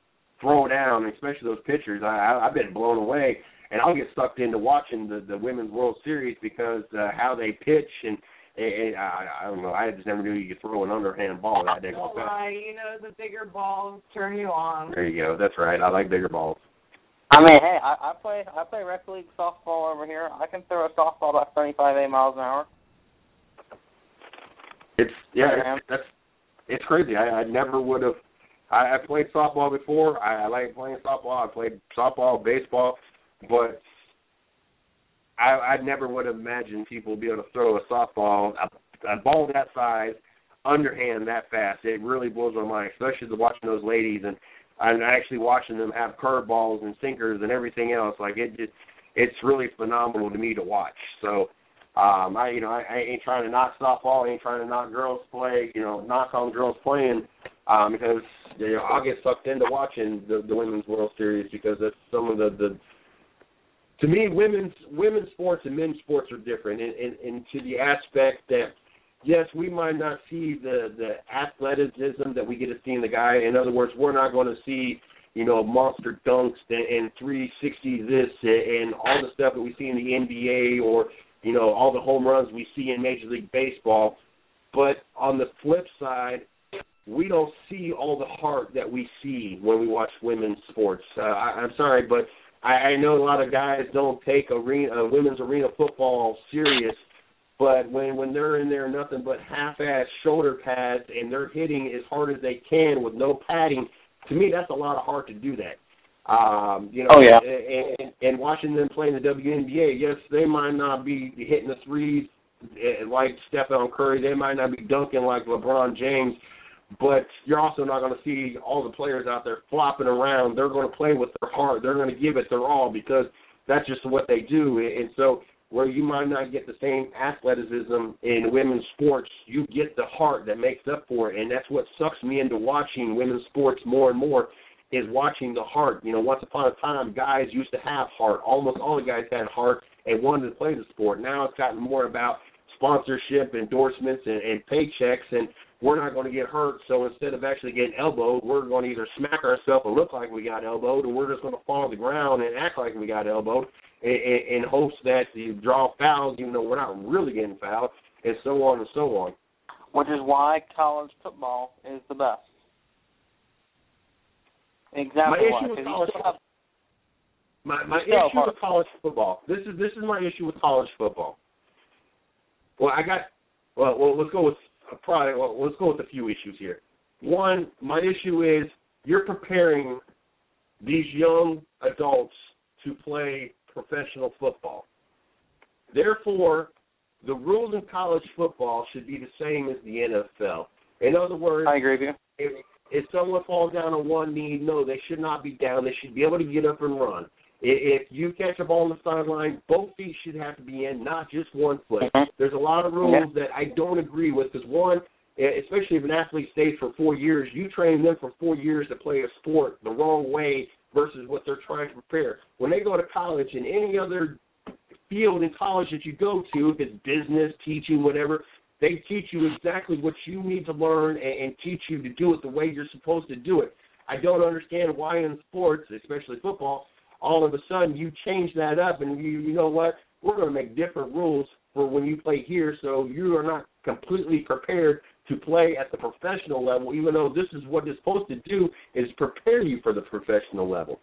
throw down, especially those pitchers, I've been blown away. And I'll get sucked into watching the Women's World Series because how they pitch and I don't know. I just never knew you could throw an underhand ball that day.
Don't lie. The bigger balls turn you on.
There you go. That's right. I like bigger balls.
I mean, hey, I play rec league softball over here. I can throw a softball about 75 miles an hour.
It's crazy. I never would have. I played softball before. I like playing softball. I played softball, baseball, but I never would have imagined people would be able to throw a softball, a ball that size, underhand that fast. It really blows my mind, especially watching those ladies and actually watching them have curveballs and sinkers and everything else. Like it's really phenomenal to me to watch. So I ain't trying to knock softball, I ain't trying to knock girls play, knock on girls playing, because I'll get sucked into watching the Women's World Series because that's some of the to me, women's sports and men's sports are different, and to the aspect that, yes, we might not see the athleticism that we get to see in the guy. In other words, we're not going to see, monster dunks and 360 this and all the stuff that we see in the NBA or, all the home runs we see in Major League Baseball. But on the flip side, we don't see all the heart that we see when we watch women's sports. I'm sorry, but I know a lot of guys don't take women's arena football serious, but when they're in there nothing but half-ass shoulder pads and they're hitting as hard as they can with no padding, to me that's a lot of heart to do that. And watching them play in the WNBA, yes, they might not be hitting the threes like Stephen Curry, they might not be dunking like LeBron James, but you're also not going to see all the players out there flopping around. They're going to play with their heart. They're going to give it their all because that's just what they do. And so where you might not get the same athleticism in women's sports, you get the heart that makes up for it. And that's what sucks me into watching women's sports more and more is watching the heart. Once upon a time, guys used to have heart. Almost all the guys had heart and wanted to play the sport. Now it's gotten more about sponsorship, endorsements, and paychecks, and we're not going to get hurt, so instead of actually getting elbowed, we're going to either smack ourselves and look like we got elbowed, or we're just going to fall on the ground and act like we got elbowed in hopes that you draw fouls, even though we're not really getting fouled, and so on and so on.
Which is why college football is the best. Example
my issue with college football. This is my issue with college football. Let's go with a few issues here. One, my issue is you're preparing these young adults to play professional football. Therefore, the rules in college football should be the same as the NFL. In other words,
I agree with you.
If someone falls down on one knee, no, they should not be down. They should be able to get up and run. If you catch a ball on the sideline, both feet should have to be in, not just one foot. Mm-hmm. There's a lot of rules that I don't agree with because, one, especially if an athlete stays for 4 years, you train them for 4 years to play a sport the wrong way versus what they're trying to prepare. When they go to college and any other field in college that you go to, if it's business, teaching, whatever, they teach you exactly what you need to learn and teach you to do it the way you're supposed to do it. I don't understand why in sports, especially football, all of a sudden you change that up and you know what, we're going to make different rules for when you play here so you are not completely prepared to play at the professional level, even though this is what it's supposed to do, is prepare you for the professional level.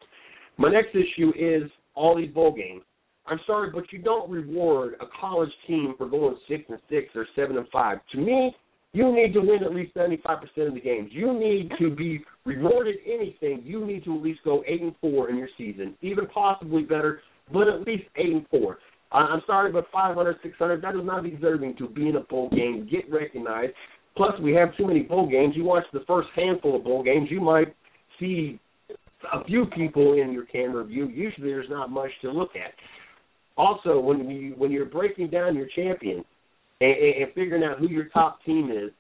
My next issue is all these bowl games. I'm sorry, but you don't reward a college team for going 6-6 or 7-5. To me, you need to win at least 75% of the games. You need to be rewarded anything. You need to at least go 8-4 in your season, even possibly better, but at least 8-4. I'm sorry, but 500, 600, that is not deserving to be in a bowl game, get recognized. Plus, we have too many bowl games. You watch the first handful of bowl games, you might see a few people in your camera view. Usually there's not much to look at. Also, when you're breaking down your champions and figuring out who your top team is,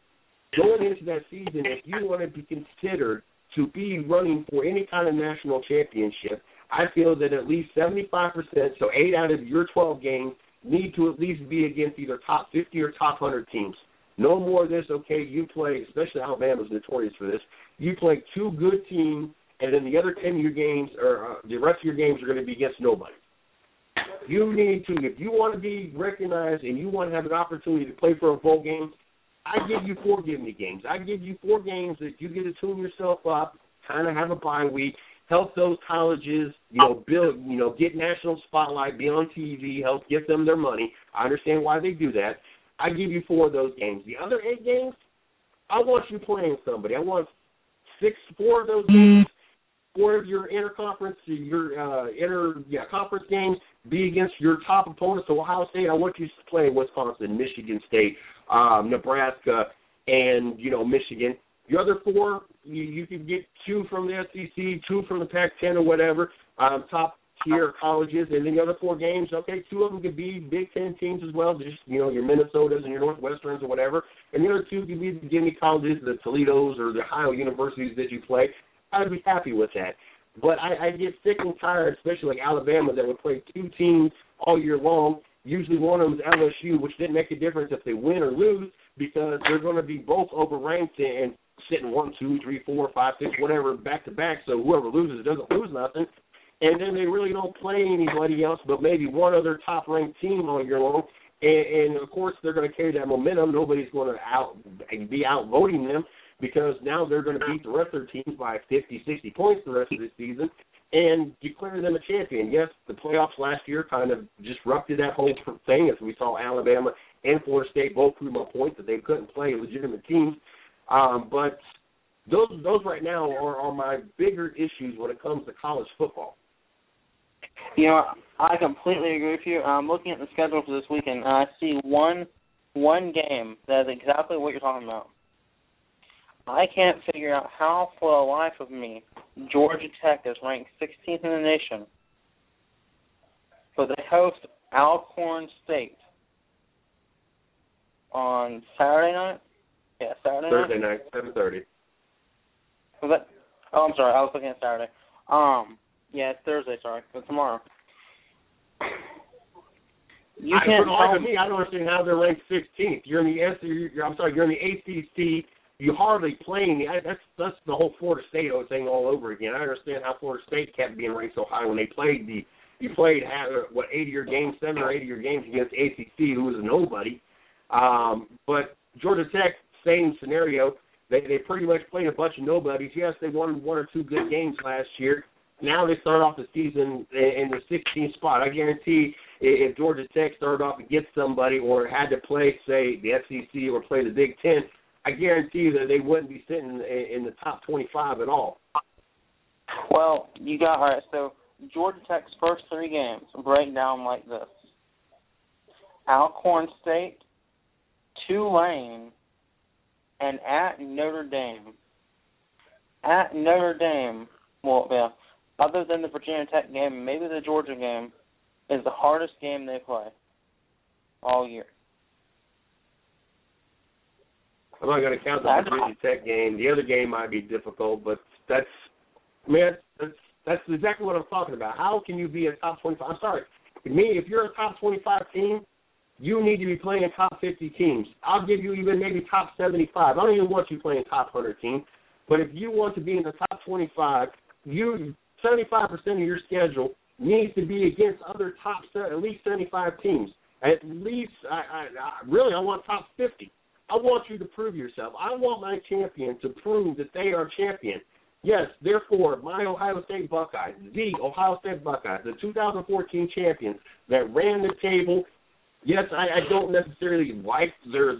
going into that season, if you want to be considered to be running for any kind of national championship, I feel that at least 75%, so 8 out of your 12 games, need to at least be against either top 50 or top 100 teams. No more of this, okay, you play, especially Alabama's notorious for this, you play 2 good teams, and then the other 10 of your games, or the rest of your games are going to be against nobody. You need to, if you want to be recognized and you want to have an opportunity to play for a bowl game, I give you 4 give-me games. I give you 4 games that you get to tune yourself up, kind of have a bye week, help those colleges, build, get national spotlight, be on TV, help get them their money. I understand why they do that. I give you 4 of those games. The other 8 games, I want you playing somebody. I want 4 of those games, 4 of your interconference, conference games be against your top opponents. So Ohio State, I want you to play Wisconsin, Michigan State, Nebraska, and, Michigan. The other 4, you can get 2 from the SEC, 2 from the Pac-10 or whatever, top tier colleges, and then the other 4 games, okay, 2 of them could be Big Ten teams as well, just, your Minnesotas and your Northwesterns or whatever, and the other 2 could be the give-me colleges, the Toledos or the Ohio universities that you play. I'd be happy with that. But I get sick and tired, especially like Alabama, that would play 2 teams all year long. Usually one of them is LSU, which didn't make a difference if they win or lose because they're going to be both overranked and sitting 1, 2, 3, 4, 5, 6, whatever, back-to-back, so whoever loses doesn't lose nothing. And then they really don't play anybody else but maybe one other top-ranked team all year long. And of course, they're going to carry that momentum. Nobody's going to be outvoting them because now they're going to beat the rest of their teams by 50, 60 points the rest of the season and declare them a champion. Yes, the playoffs last year kind of disrupted that whole thing as we saw Alabama and Florida State both prove a point that they couldn't play legitimate teams. But those right now are my bigger issues when it comes to college football.
I completely agree with you. I'm looking at the schedule for this weekend, and I see one game that is exactly what you're talking about. I can't figure out how, for the life of me, Georgia Tech is ranked 16th in the nation, but they host Alcorn State on Saturday night. Yeah, Saturday night.
Thursday night, 7:30.
Was that? Oh, I'm sorry. I was looking at Saturday. Yeah, it's Thursday. Sorry, but tomorrow. You can't tell me.
I don't understand how they're ranked 16th. You're in the you're in the ACC. You hardly playing. That's the whole Florida State thing all over again. I understand how Florida State kept being ranked so high when they played 80 of your games, 7 or 8 of your games against ACC, who was a nobody. But Georgia Tech, same scenario. They pretty much played a bunch of nobodies. Yes, they won 1 or 2 good games last year. Now they start off the season in the 16th spot. I guarantee if Georgia Tech started off against somebody or had to play, say, the SEC or play the Big Ten, I guarantee that they wouldn't be sitting in the top 25 at all.
Well, all right, so Georgia Tech's first 3 games break down like this. Alcorn State, Tulane, and at Notre Dame. At Notre Dame, other than the Virginia Tech game, maybe the Georgia game, is the hardest game they play all year.
I'm not going to count the Virginia Tech game. The other game might be difficult, but that's exactly what I'm talking about. How can you be a top 25? I'm sorry. If you're a top 25 team, you need to be playing top 50 teams. I'll give you even maybe top 75. I don't even want you playing top 100 teams. But if you want to be in the top 25, 75% of your schedule needs to be against other at least 75 teams. At least, I want top 50. I want you to prove yourself. I want my champion to prove that they are champion. Yes, therefore, my Ohio State Buckeyes, the Ohio State Buckeyes, the 2014 champions that ran the table. Yes, I don't necessarily like their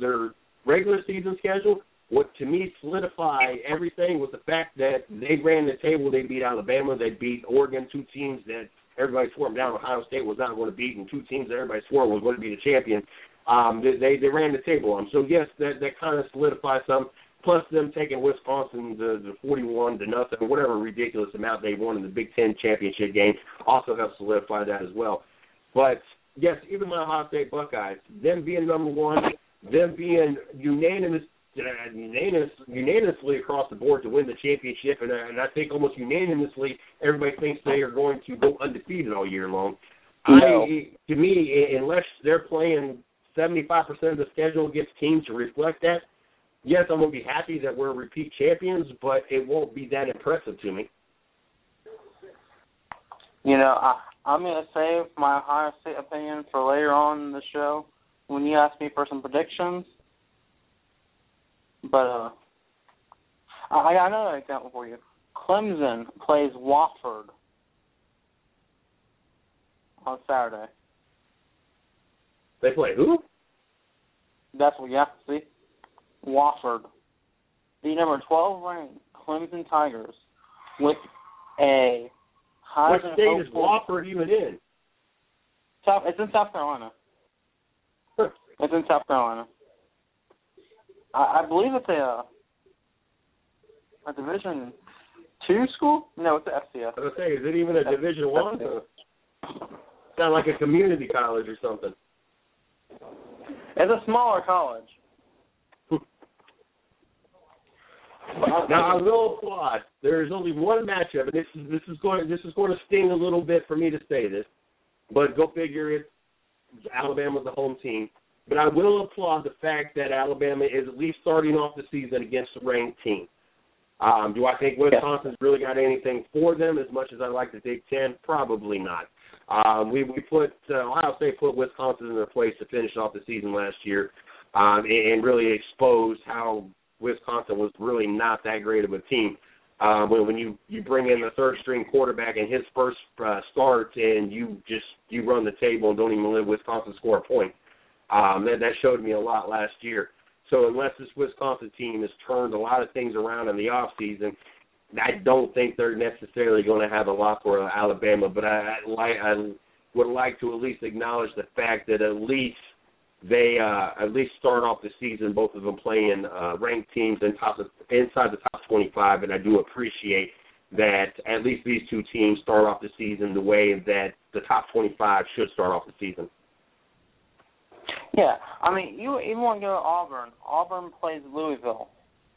regular season schedule. What to me solidified everything was the fact that they ran the table. They beat Alabama. They beat Oregon, two teams that everybody swore them down. Ohio State was not going to beat, and two teams that everybody swore was going to be the champion. They ran the table on them. So, yes, that kind of solidifies something. Plus them taking Wisconsin the 41-0, whatever ridiculous amount they won in the Big Ten championship game, also helps solidify that as well. But, yes, even my Ohio State Buckeyes, them being number one, them being unanimously across the board to win the championship, and I think almost unanimously everybody thinks they are going to go undefeated all year long.
No.
To me, unless they're playing 75% of the schedule against teams to reflect that, yes, I'm going to be happy that we're repeat champions, but it won't be that impressive to me.
You know, I'm going to save my Ohio State opinion for later on in the show when you ask me for some predictions. But I got another example for you. Clemson plays Wofford on Saturday.
They play who?
That's what you have to see. Wofford. The number 12 ranked Clemson Tigers with a
What state is Wofford even in?
It's in South Carolina. It's in South Carolina. I believe it's a Division II school? No, it's a FCS.
I was going to say, is it even a Division I? Sound like a community college or something.
It's a smaller college.
Now I will applaud. There is only one matchup, and this is going to sting a little bit for me to say this, but go figure it. Alabama's the home team, but I will applaud the fact that Alabama is at least starting off the season against a ranked team. Do I think Wisconsin's really got anything for them as much as I like the Big Ten? Probably not. We put Ohio State put Wisconsin in their place to finish off the season last year, and really exposed how Wisconsin was really not that great of a team. When you bring in the third string quarterback in his first start and you run the table and don't even let Wisconsin score a point, that showed me a lot last year. So unless this Wisconsin team has turned a lot of things around in the offseason, I don't think they're necessarily going to have a lot for Alabama. But I would like to at least acknowledge the fact that at least they at least start off the season, both of them playing ranked teams inside the top 25, and I do appreciate that at least these two teams start off the season the way that the top 25 should start off the season.
Yeah, I mean, you even want to go to Auburn. Auburn plays Louisville.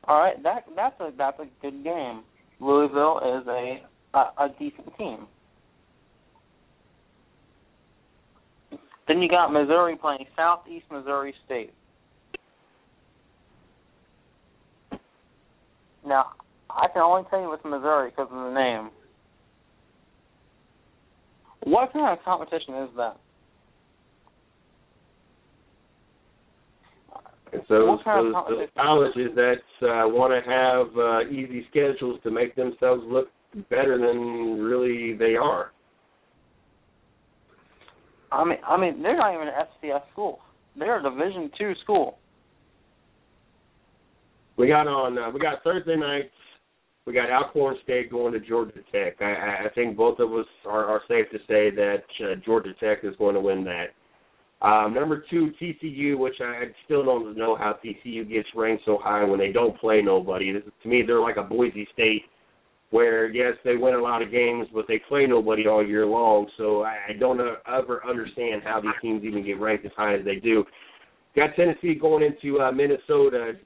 All right, that's a good game. Louisville is a decent team. Then you got Missouri playing Southeast Missouri State. Now, I can only tell you it's Missouri because of the name. What kind of competition is that?
It's those colleges that want to have easy schedules to make themselves look better than really they are.
I mean, they're not even an FCS school. They're a Division II school.
We got Thursday nights. We got Alcorn State going to Georgia Tech. I think both of us are safe to say that Georgia Tech is going to win that. Number 2, TCU, which I still don't know how TCU gets ranked so high when they don't play nobody. To me, they're like a Boise State, where, yes, they win a lot of games, but they play nobody all year long. So I don't ever understand how these teams even get ranked as high as they do. Got Tennessee going into Minnesota.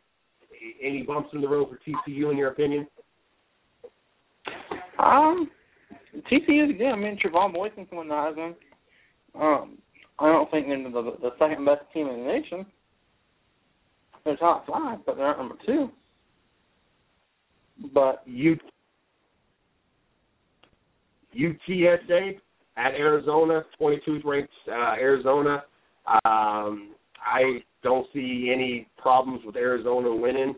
Any bumps in the road for TCU, in your opinion?
TCU is good. I mean, Trevon Boykin can win the Heisman. I don't think they're the second best team in the nation. They're top 5, but they're not number 2. But UTSA at Arizona, 22th ranked Arizona.
I don't see any problems with Arizona winning.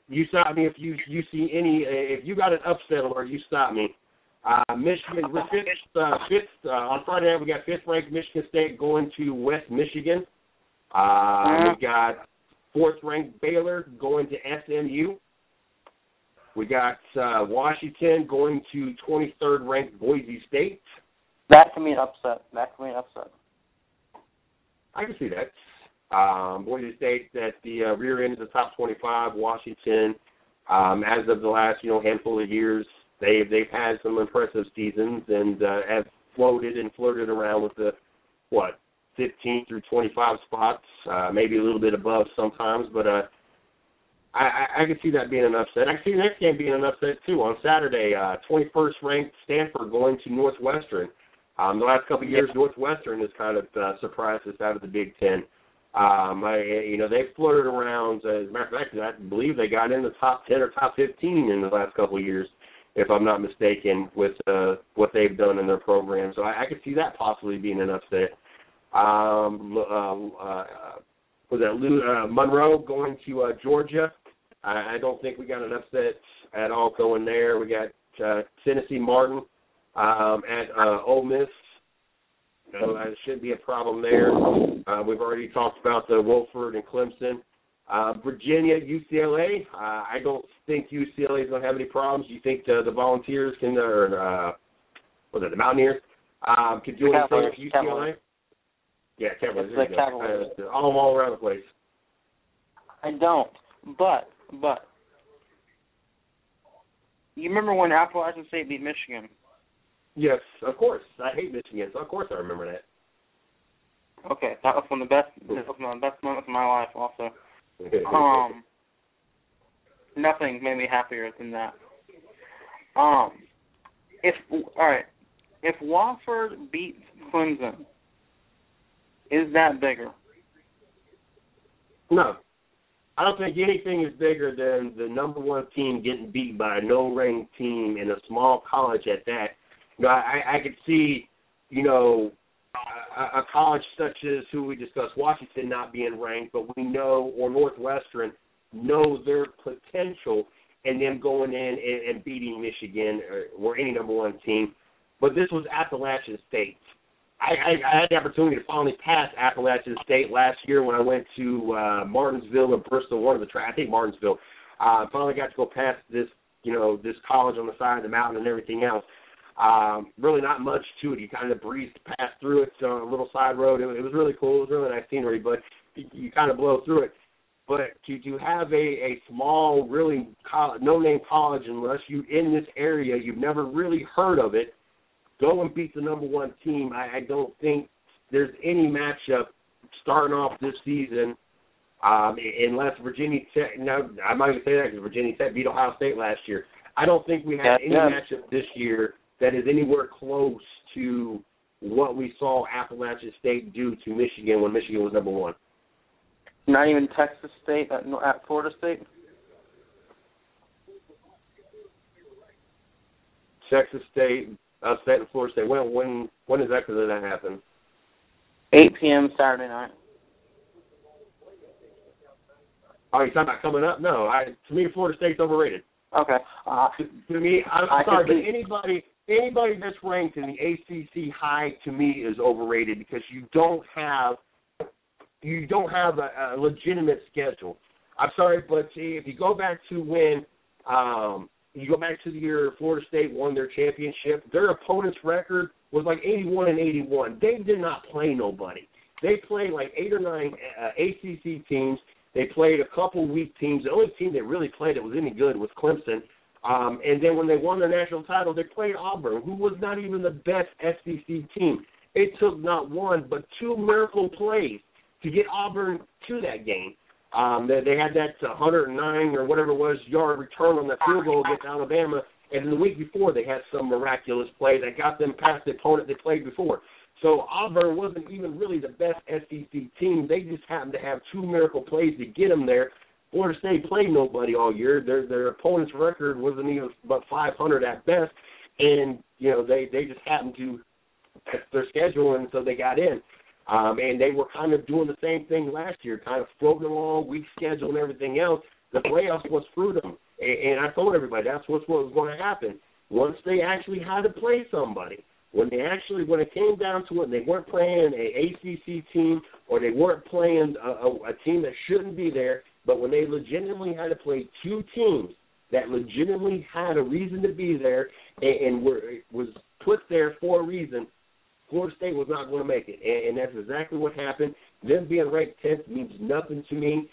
You stop me if you see any. If you got an upset alert, you stop me. Michigan, we're fifth on Friday night. We got fifth-ranked Michigan State going to West Michigan. We got fourth-ranked Baylor going to SMU. We got Washington going to 23rd-ranked Boise State.
That can be an upset.
I can see that. Boise State at the rear end of the top 25. Washington, as of the last handful of years, they've had some impressive seasons and have floated and flirted around with the 15 through 25 spots, maybe a little bit above sometimes, but I can see that being an upset. I can see the next game being an upset too. On Saturday, 21st ranked Stanford going to Northwestern. The last couple of years, Northwestern has kind of surprised us out of the Big Ten. They've flirted around. As a matter of fact, I believe they got in the top 10 or top 15 in the last couple of years, if I'm not mistaken, with what they've done in their program. So I could see that possibly being an upset. Monroe going to Georgia. I don't think we got an upset at all going there. We got Tennessee Martin at Ole Miss. That shouldn't be a problem there. We've already talked about the Wofford and Clemson. Virginia, UCLA. I don't think UCLA is going to have any problems. You think the Volunteers can, the Mountaineers, can do anything with UCLA?
Cavaliers.
Yeah, Cavaliers.
It's like Cavaliers.
All around the place.
I don't, but you remember when Appalachian State beat Michigan?
Yes, of course. I hate Michigan, so of course I remember that.
Okay, that was one of the best moments of my life also. Nothing made me happier than that. If Wofford beats Clemson, is that bigger? No.
I don't think anything is bigger than the number one team getting beat by a no-ranked team in a small college at that. I could see, a college such as who we discussed, Washington not being ranked, but we know, or Northwestern, know their potential and them going in and beating Michigan or any number one team. But this was Appalachian State. I had the opportunity to finally pass Appalachian State last year when I went to Martinsville and Bristol, I think Martinsville. Finally got to go past this, this college on the side of the mountain and everything else. Really not much to it. You kind of breezed past through it on a little side road. It was really cool. It was really nice scenery, but you kind of blow through it. But to have a small, really no-name college, unless you in this area, you've never really heard of it, go and beat the number one team. I don't think there's any matchup starting off this season unless Virginia Tech. No, I'm not going to say that because Virginia Tech beat Ohio State last year. I don't think we have any matchup this year that is anywhere close to what we saw Appalachian State do to Michigan when Michigan was number one.
Not even Texas State at Florida State?
Texas State, State and Florida State. When exactly did that happen?
8 p.m. Saturday night.
Oh, you're talking about coming up? No, to me, Florida State's overrated.
Okay.
To me, I'm sorry, but anybody that's ranked in the ACC high to me is overrated because you don't have a legitimate schedule. I'm sorry, but if you go back to when you go back to the year Florida State won their championship, their opponent's record was like 81-81. They did not play nobody. They played like 8 or 9 ACC teams. They played a couple weak teams. The only team they really played that was any good was Clemson. And then when they won their national title, they played Auburn, who was not even the best SEC team. It took not one but 2 miracle plays to get Auburn to that game. They had that 109 or whatever it was yard return on that field goal against Alabama, and the week before they had some miraculous play that got them past the opponent they played before. So Auburn wasn't even really the best SEC team. They just happened to have 2 miracle plays to get them there. Florida State played nobody all year. Their opponent's record wasn't even but 500 at best, and they just happened to that's their schedule, and so they got in. And they were kind of doing the same thing last year, kind of floating along, weak schedule and everything else. The playoffs was through them. And I told everybody that's what was going to happen. Once they actually had to play somebody, when it came down to it, and they weren't playing an ACC team or they weren't playing a team that shouldn't be there, but when they legitimately had to play two teams that legitimately had a reason to be there and was put there for a reason, Florida State was not going to make it. And that's exactly what happened. Them being ranked 10th means nothing to me.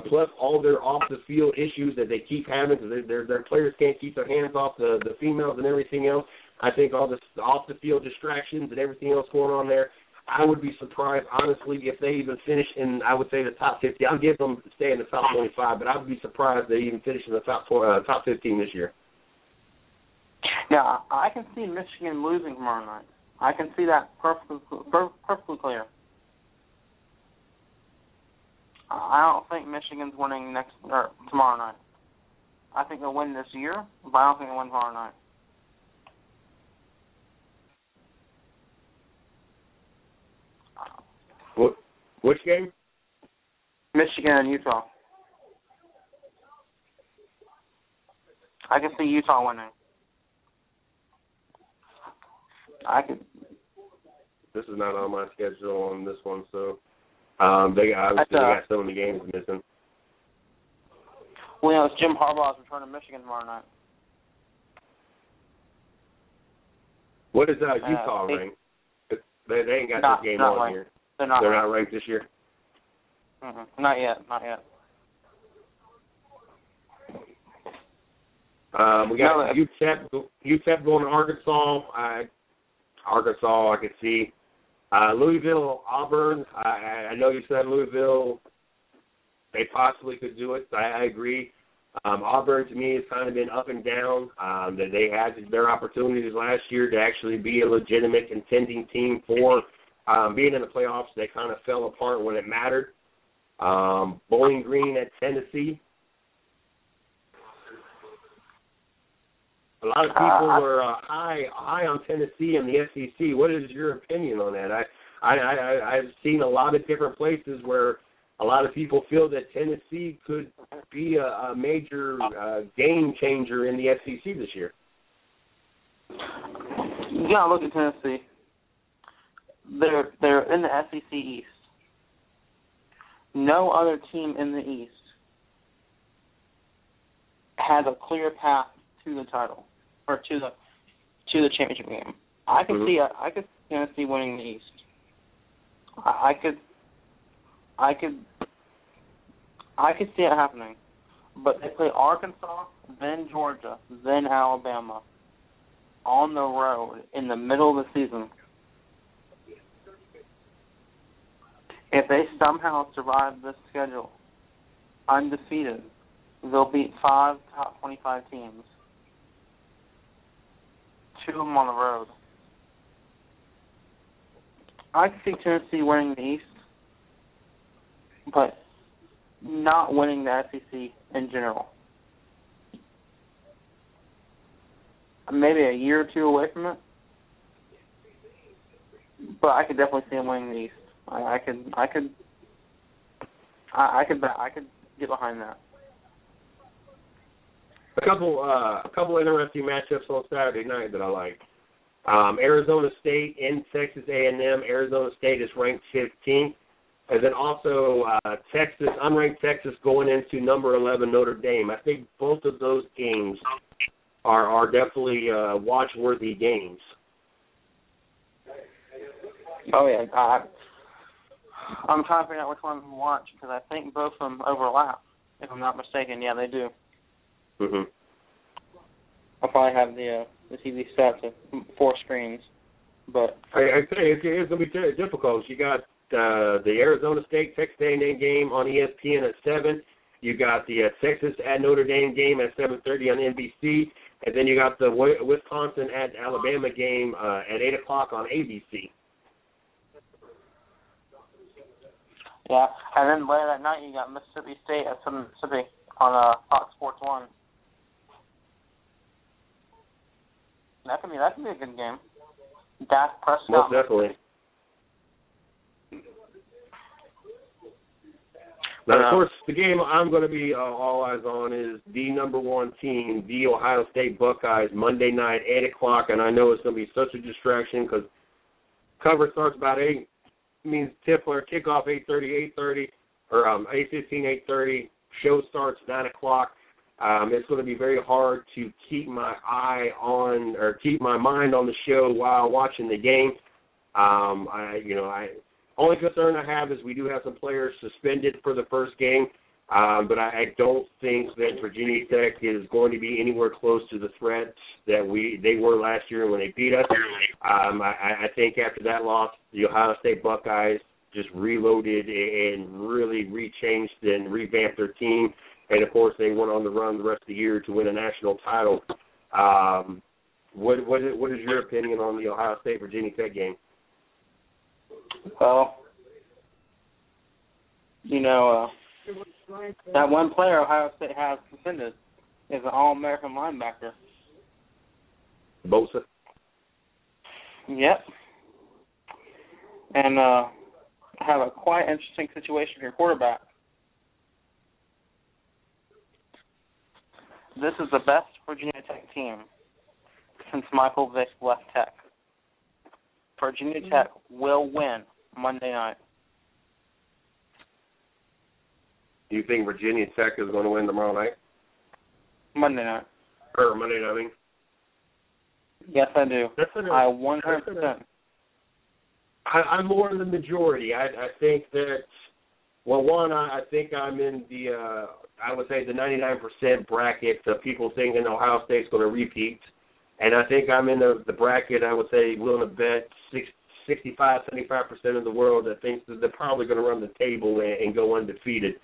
Plus all their off-the-field issues that they keep having because their players can't keep their hands off the females and everything else. I think all the off-the-field distractions and everything else going on there, I would be surprised, honestly, if they even finish in, I would say, the top 50. I'll give them to stay in the top 25, but I would be surprised they even finish in the top 15 this year.
Now, I can see Michigan losing tomorrow night. I can see that perfectly clear. I don't think Michigan's winning tomorrow night. I think they'll win this year, but I don't think they'll win tomorrow night.
Which game?
Michigan and Utah. I can see Utah winning.
This is not on my schedule on this one, so they got some of the games missing.
Well, it's Jim Harbaugh's return to Michigan tomorrow night.
What is Utah ranked? They ain't got this game on
ranked.
here.
They're not
ranked this year?
Mm-hmm. Not yet.
We got UTEP going to Arkansas. Arkansas, I could see. Louisville, Auburn. I know you said Louisville, they possibly could do it. I agree. Auburn, to me, has kind of been up and down. That they had their opportunities last year to actually be a legitimate contending team for being in the playoffs. They kind of fell apart when it mattered. Bowling Green at Tennessee. A lot of people were high on Tennessee and the SEC. What is your opinion on that? I've seen a lot of different places where a lot of people feel that Tennessee could be a major game changer in the SEC this year.
You gotta look at Tennessee. They're in the SEC East. No other team in the East has a clear path to the title or to the championship game. I can see Tennessee winning the East. I could see it happening, but they play Arkansas, then Georgia, then Alabama on the road in the middle of the season. If they somehow survive this schedule undefeated, they'll beat 5 top 25 teams. 2 of them on the road. I can see Tennessee winning the East, but not winning the SEC in general. Maybe a year or two away from it, but I could definitely see them winning the East. I could get behind that.
A couple interesting matchups on Saturday night that I like. Arizona State in Texas A&M. Arizona State is ranked 15th. And then also Texas, unranked Texas going into number 11 Notre Dame. I think both of those games are definitely watch-worthy games.
Oh, yeah. I'm trying to figure out which one to watch because I think both of them overlap, if I'm not mistaken. Yeah, they do.
Mm-hmm.
I'll probably have the TV set to 4 screens. But
I say it's going to be difficult. You got the Arizona State Texas A&M game on ESPN at 7. You got the Texas at Notre Dame game at 7:30 on NBC, and then you got the Wisconsin at Alabama game at 8 o'clock on ABC.
Yeah, and then later that night you got Mississippi State at Southern Mississippi on Fox Sports 1. That can be a good game. Dak Prescott.
Most definitely. Now, of course, the game I'm going to be all eyes on is the number one team, the Ohio State Buckeyes, Monday night, 8 o'clock, and I know it's going to be such a distraction because cover starts about 8. It means tip or kickoff 8:30, or 8:15, 8:30. Show starts 9 o'clock. It's going to be very hard to keep my eye on or keep my mind on the show while watching the game. Only concern I have is we do have some players suspended for the first game, but I don't think that Virginia Tech is going to be anywhere close to the threat that they were last year when they beat us. I think after that loss, the Ohio State Buckeyes just reloaded and really rechanged and revamped their team, and of course they went on the run the rest of the year to win a national title. What is your opinion on the Ohio State Virginia Tech game?
Well, that one player Ohio State has suspended is an All-American linebacker.
Bosa?
Yep. And have a quite interesting situation for your quarterback. This is the best Virginia Tech team since Michael Vick left Tech. Virginia Tech will win Monday night.
Do you think Virginia Tech is going to win tomorrow night?
Monday night.
Or Monday night, I mean?
Yes, I do. I 100%.
I'm more in the majority. I think that, well, one, I think I'm in the, I would say the 99% bracket of people thinking Ohio State's going to repeat. And I think I'm in the bracket, I would say, willing to bet 65, 75% of the world that thinks that they're probably going to run the table and go undefeated.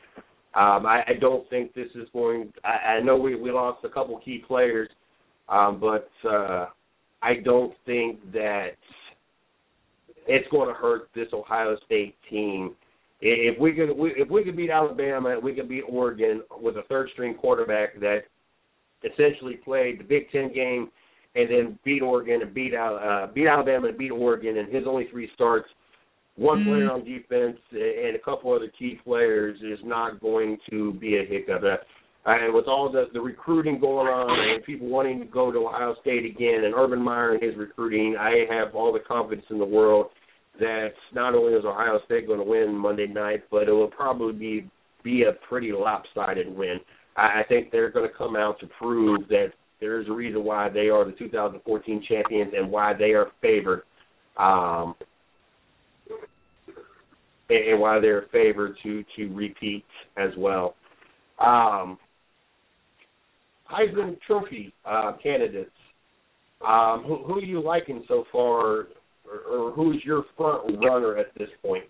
I don't think this is going – I know we lost a couple key players, but I don't think that it's going to hurt this Ohio State team. If we could beat Alabama, we could beat Oregon with a third-string quarterback that essentially played the Big Ten game and then beat Oregon and beat Alabama and beat Oregon in his only 3 starts. One player on defense and a couple other key players is not going to be a hiccup. And with all the recruiting going on and people wanting to go to Ohio State again and Urban Meyer and his recruiting, I have all the confidence in the world that not only is Ohio State going to win Monday night, but it will probably be a pretty lopsided win. I think they're going to come out to prove that there's a reason why they are the 2014 champions and why they are favored, and why they're favored to repeat as well. Heisman Trophy candidates. Who are you liking so far, or who's your front runner at this point?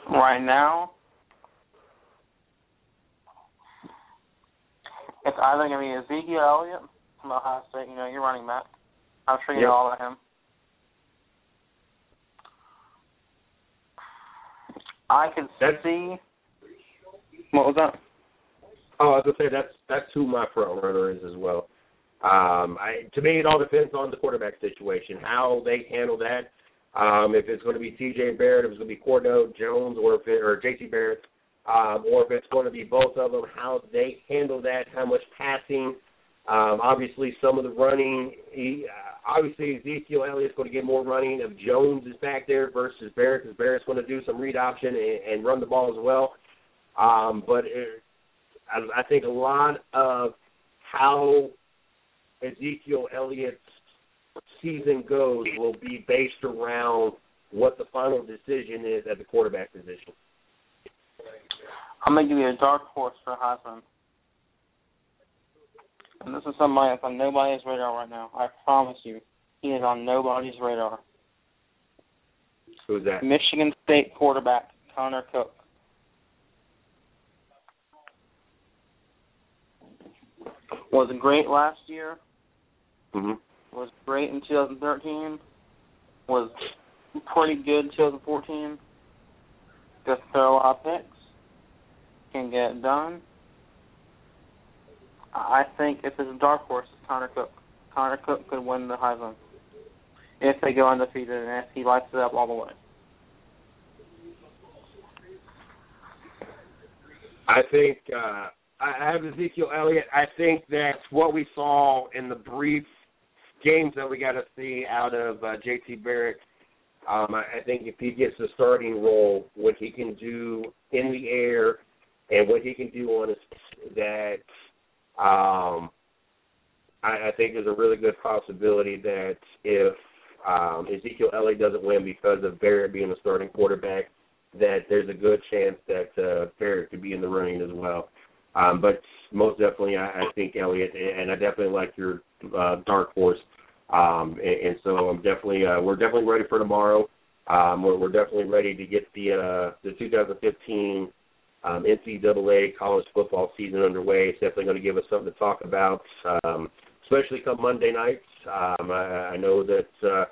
Right now, it's either going to be Ezekiel Elliott from Ohio State. You're running back. I'm sure you know all about him. I can see. What was that?
Oh, I was going to say that's who my front runner is as well. To me, it all depends on the quarterback situation, how they handle that. If it's going to be T.J. Barrett, if it's going to be Cordell Jones, or J.T. Barrett, or if it's going to be both of them, how they handle that, how much passing. Obviously, some of the running. Obviously, Ezekiel Elliott's going to get more running if Jones is back there versus Barrett, because Barrett's going to do some read option and run the ball as well. But I think a lot of how Ezekiel Elliott's season goes will be based around what the final decision is at the quarterback position.
I'm going to give you a dark horse for Heisman. And this is somebody that's on nobody's radar right now. I promise you. He is on nobody's radar.
Who's that?
Michigan State quarterback, Connor Cook. Was great last year.
Mm-hmm.
Was great in 2013. Was pretty good in 2014. Just throw a lot of picks. Can get it done. I think if it's a dark horse, it's Connor Cook. Connor Cook could win the Heisman. if they go undefeated and if he lights it up all the way.
I think I have Ezekiel Elliott. I think that's what we saw in the brief games that we got to see out of J.T. Barrett. I think if he gets the starting role, what he can do in the air and what he can do on his that I think there's a really good possibility that if Ezekiel Elliott doesn't win because of Barrett being the starting quarterback, that there's a good chance that Barrett could be in the running as well. But most definitely, I think Elliott, and I definitely like your dark horse. And so I'm definitely, we're definitely ready for tomorrow. We're definitely ready to get the 2015 NCAA college football season underway. It's definitely going to give us something to talk about, especially come Monday nights. I know that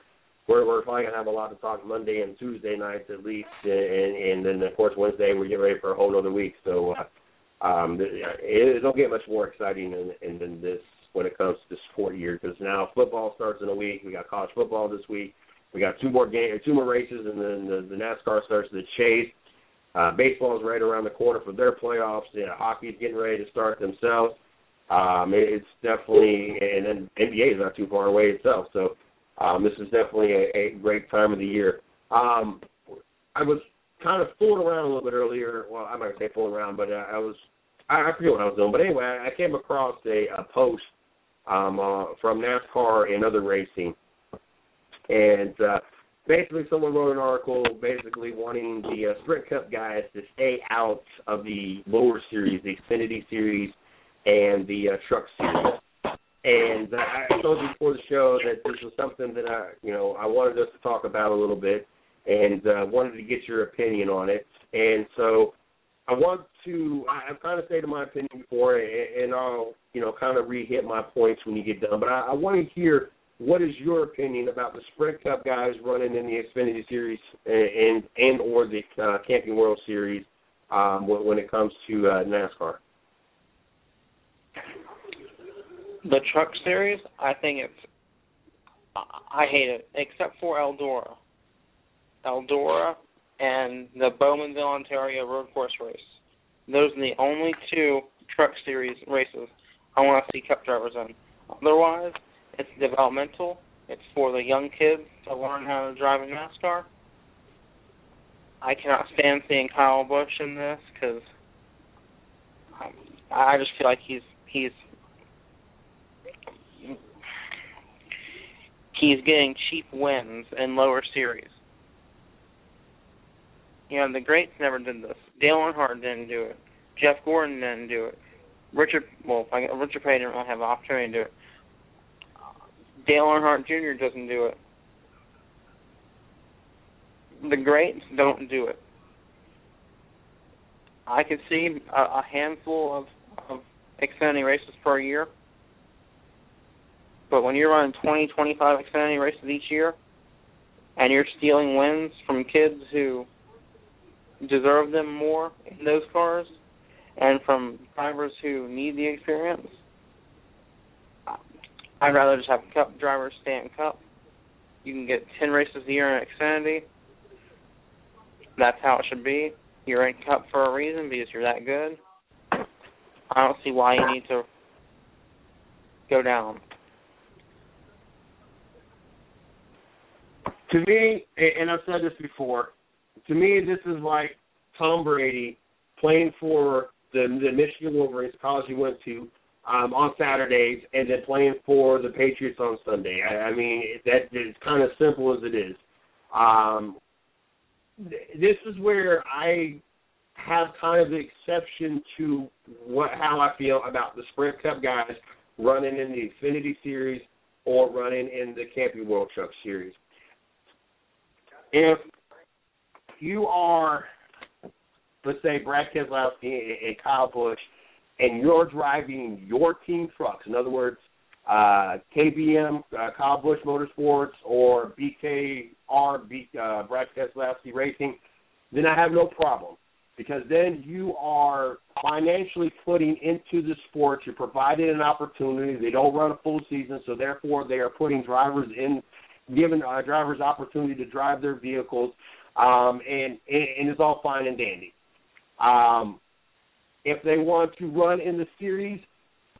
we're probably going to have a lot to talk Monday and Tuesday nights at least, and then, of course, Wednesday we get ready for a whole other week. So it don't get much more exciting than this when it comes to sport year, because now football starts in a week. We got college football this week. We got two more races, and then the NASCAR starts the chase. Baseball is right around the corner for their playoffs. Hockey's getting ready to start themselves. It's definitely, and then NBA is not too far away itself. So this is definitely a great time of the year. I was kind of fooling around a little bit earlier. Well, I'm not going to say fooling around, but I forget what I was doing. But anyway, I came across a post from NASCAR and other racing. And basically someone wrote an article basically wanting the Sprint Cup guys to stay out of the lower series, the Xfinity Series and the Truck Series. And I told you before the show that this was something that I wanted us to talk about a little bit, and wanted to get your opinion on it. And so I've kind of stated my opinion before, and I'll, kind of re-hit my points when you get done. But I want to hear, what is your opinion about the Sprint Cup guys running in the Xfinity Series and or the Camping World Series when it comes to NASCAR?
The Truck Series, I think I hate it, except for Eldora and the Bowmanville, Ontario Road Course race. Those are the only two Truck Series races I want to see Cup drivers in. Otherwise, it's developmental. It's for the young kids to learn how to drive in NASCAR. I cannot stand seeing Kyle Busch in this because I just feel like he's getting cheap wins in lower series. The greats never did this. Dale Earnhardt didn't do it. Jeff Gordon didn't do it. Richard Petty didn't really have an opportunity to do it. Dale Earnhardt Jr. doesn't do it. The greats don't do it. I could see a handful of Xfinity races per year, but when you're running 20, 25 Xfinity races each year, and you're stealing wins from kids who deserve them more in those cars, and from drivers who need the experience, I'd rather just have Cup drivers stay in Cup. You can get 10 races a year in Xfinity. That's how it should be. You're in Cup for a reason, because you're that good. I don't see why you need to go down.
To me, and I've said this before, to me this is like Tom Brady playing for the Michigan Wolverines, college he went to, on Saturdays, and then playing for the Patriots on Sunday. I mean, that is kind of simple as it is. This is where I have kind of the exception to how I feel about the Sprint Cup guys running in the Xfinity Series or running in the Camping World Truck Series. If you are, let's say, Brad Keselowski and Kyle Busch, and you're driving your team trucks, in other words, KBM, Kyle Busch Motorsports, or BKR, Brad Keselowski Racing, then I have no problem, because then you are financially putting into the sport. You're providing an opportunity. They don't run a full season, so therefore they are putting drivers in giving drivers opportunity to drive their vehicles, and it's all fine and dandy. If they want to run in the series,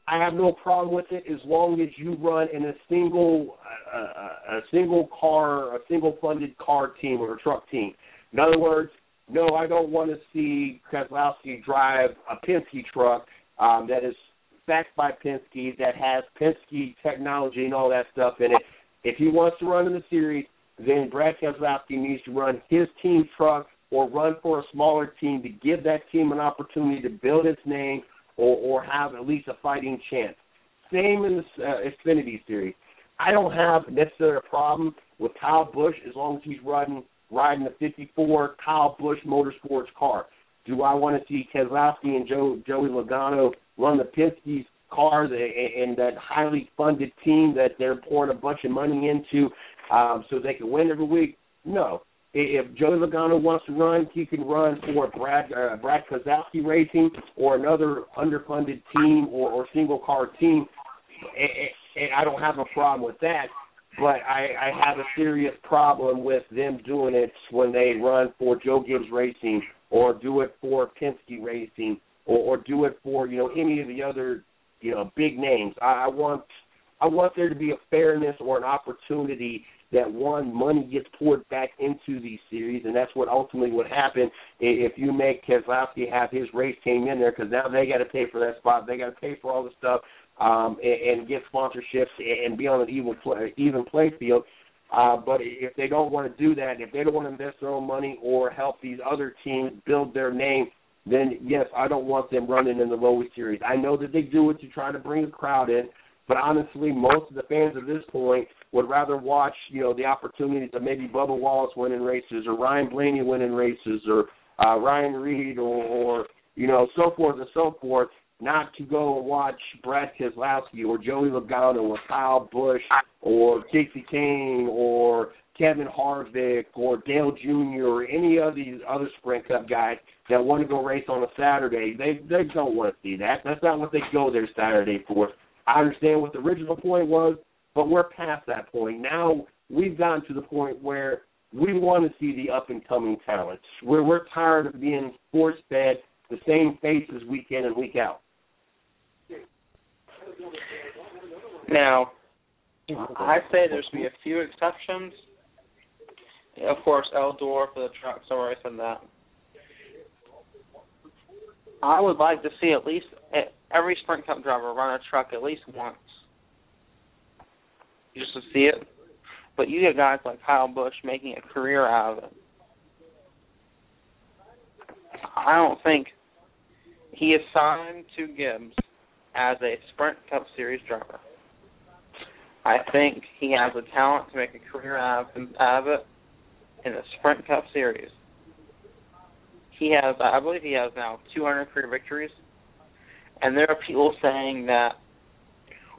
I have no problem with it as long as you run in a single funded car team or a truck team. In other words, no, I don't want to see Keselowski drive a Penske truck that is backed by Penske, that has Penske technology and all that stuff in it. If he wants to run in the series, then Brad Keselowski needs to run his team truck or run for a smaller team to give that team an opportunity to build its name or have at least a fighting chance. Same in the Xfinity Series. I don't have necessarily a problem with Kyle Busch as long as he's riding the 54 Kyle Busch Motorsports car. Do I want to see Keselowski and Joey Logano run the Penske's car and that highly funded team that they're pouring a bunch of money into so they can win every week? No. If Joey Logano wants to run, he can run for Brad Keselowski Racing or another underfunded team or single-car team, and I don't have a problem with that. But I have a serious problem with them doing it when they run for Joe Gibbs Racing or do it for Penske Racing or do it for any of the other big names. I want there to be a fairness or an opportunity that money gets poured back into these series, and that's what ultimately would happen if you make Keselowski have his race team in there, because now they got to pay for that spot, they got to pay for all the stuff, and get sponsorships and be on an even play field. But if they don't want to do that, if they don't want to invest their own money or help these other teams build their name, then yes, I don't want them running in the Lowy Series. I know that they do it to try to bring a crowd in, but honestly, most of the fans at this point would rather watch, the opportunities of maybe Bubba Wallace winning races or Ryan Blaney winning races or Ryan Reed or so forth and so forth, not to go and watch Brad Keselowski or Joey Logano or Kyle Busch or Casey Kane or Kevin Harvick or Dale Jr. or any of these other Sprint Cup guys that want to go race on a Saturday. They don't want to see that. That's not what they go there Saturday for. I understand what the original point was, but we're past that point. Now we've gotten to the point where we want to see the up-and-coming talents. We're tired of being force-fed the same faces week in and week out.
Now, I say there's be a few exceptions. Of course, Eldor for the truck, sorry I said that. I would like to see at least every Sprint Cup driver run a truck at least once, just to see it. But you get guys like Kyle Busch making a career out of it. I don't think he is signed to Gibbs as a Sprint Cup Series driver. I think he has the talent to make a career out of it in the Sprint Cup Series. I believe he has now 200 career victories. And there are people saying that,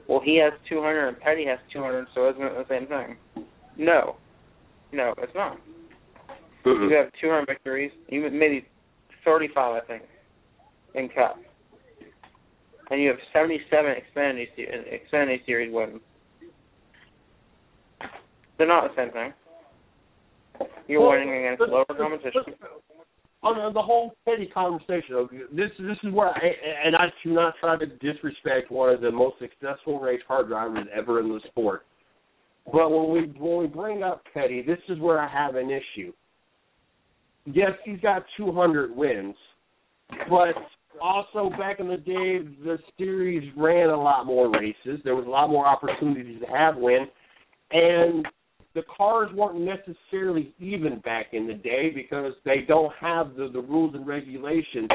well, he has 200 and Petty has 200, so isn't it the same thing? No, it's not. You have 200 victories, even maybe 35, I think, in Cup. And you have 77 Xfinity Series wins. They're not the same thing. You're winning against lower competition.
On the whole Petty conversation, this is where I do not try to disrespect one of the most successful race car drivers ever in the sport. But when we bring up Petty, this is where I have an issue. Yes, he's got 200 wins, but also back in the day, the series ran a lot more races. There was a lot more opportunities to have wins, and the cars weren't necessarily even back in the day because they don't have the rules and regulations.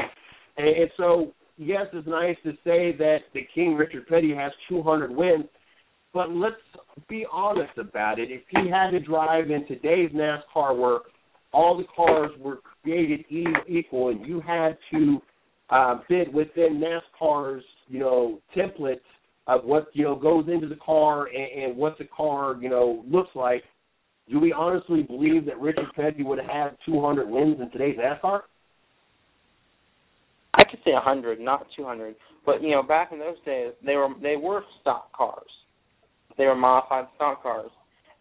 And so, yes, it's nice to say that the King, Richard Petty, has 200 wins, but let's be honest about it. If he had to drive in today's NASCAR where all the cars were created equal and you had to fit within NASCAR's, templates of what, goes into the car and what the car, looks like, do we honestly believe that Richard Petty would have had 200 wins in today's NASCAR?
I could say 100, not 200. But, back in those days, they were stock cars. They were modified stock cars.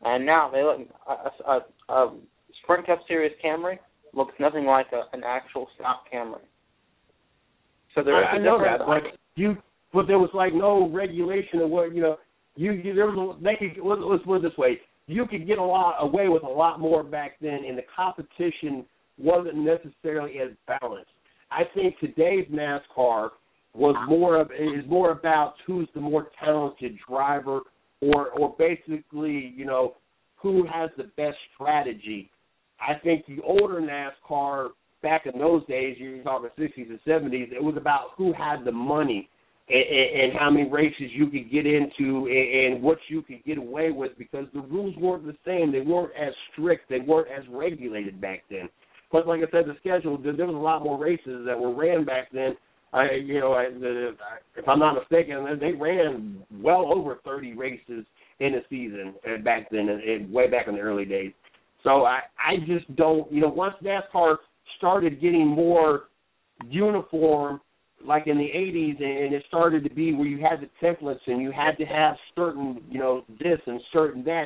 And now they look a Sprint Cup Series Camry looks nothing like an actual stock Camry. So there is a difference.
I know that, but there was like no regulation of what let's put it this way: you could get away with a lot more back then, and the competition wasn't necessarily as balanced. I think today's NASCAR is more about who's the more talented driver, or basically, who has the best strategy. I think the older NASCAR back in those days, you're talking 60s and 70s, it was about who had the money and how many races you could get into and what you could get away with, because the rules weren't the same. They weren't as strict. They weren't as regulated back then. But like I said, the schedule, there was a lot more races that were ran back then. If I'm not mistaken, they ran well over 30 races in a season back then, way back in the early days. So I just don't, once NASCAR started getting more uniform, like in the 80s, and it started to be where you had the templates and you had to have certain, this and certain that,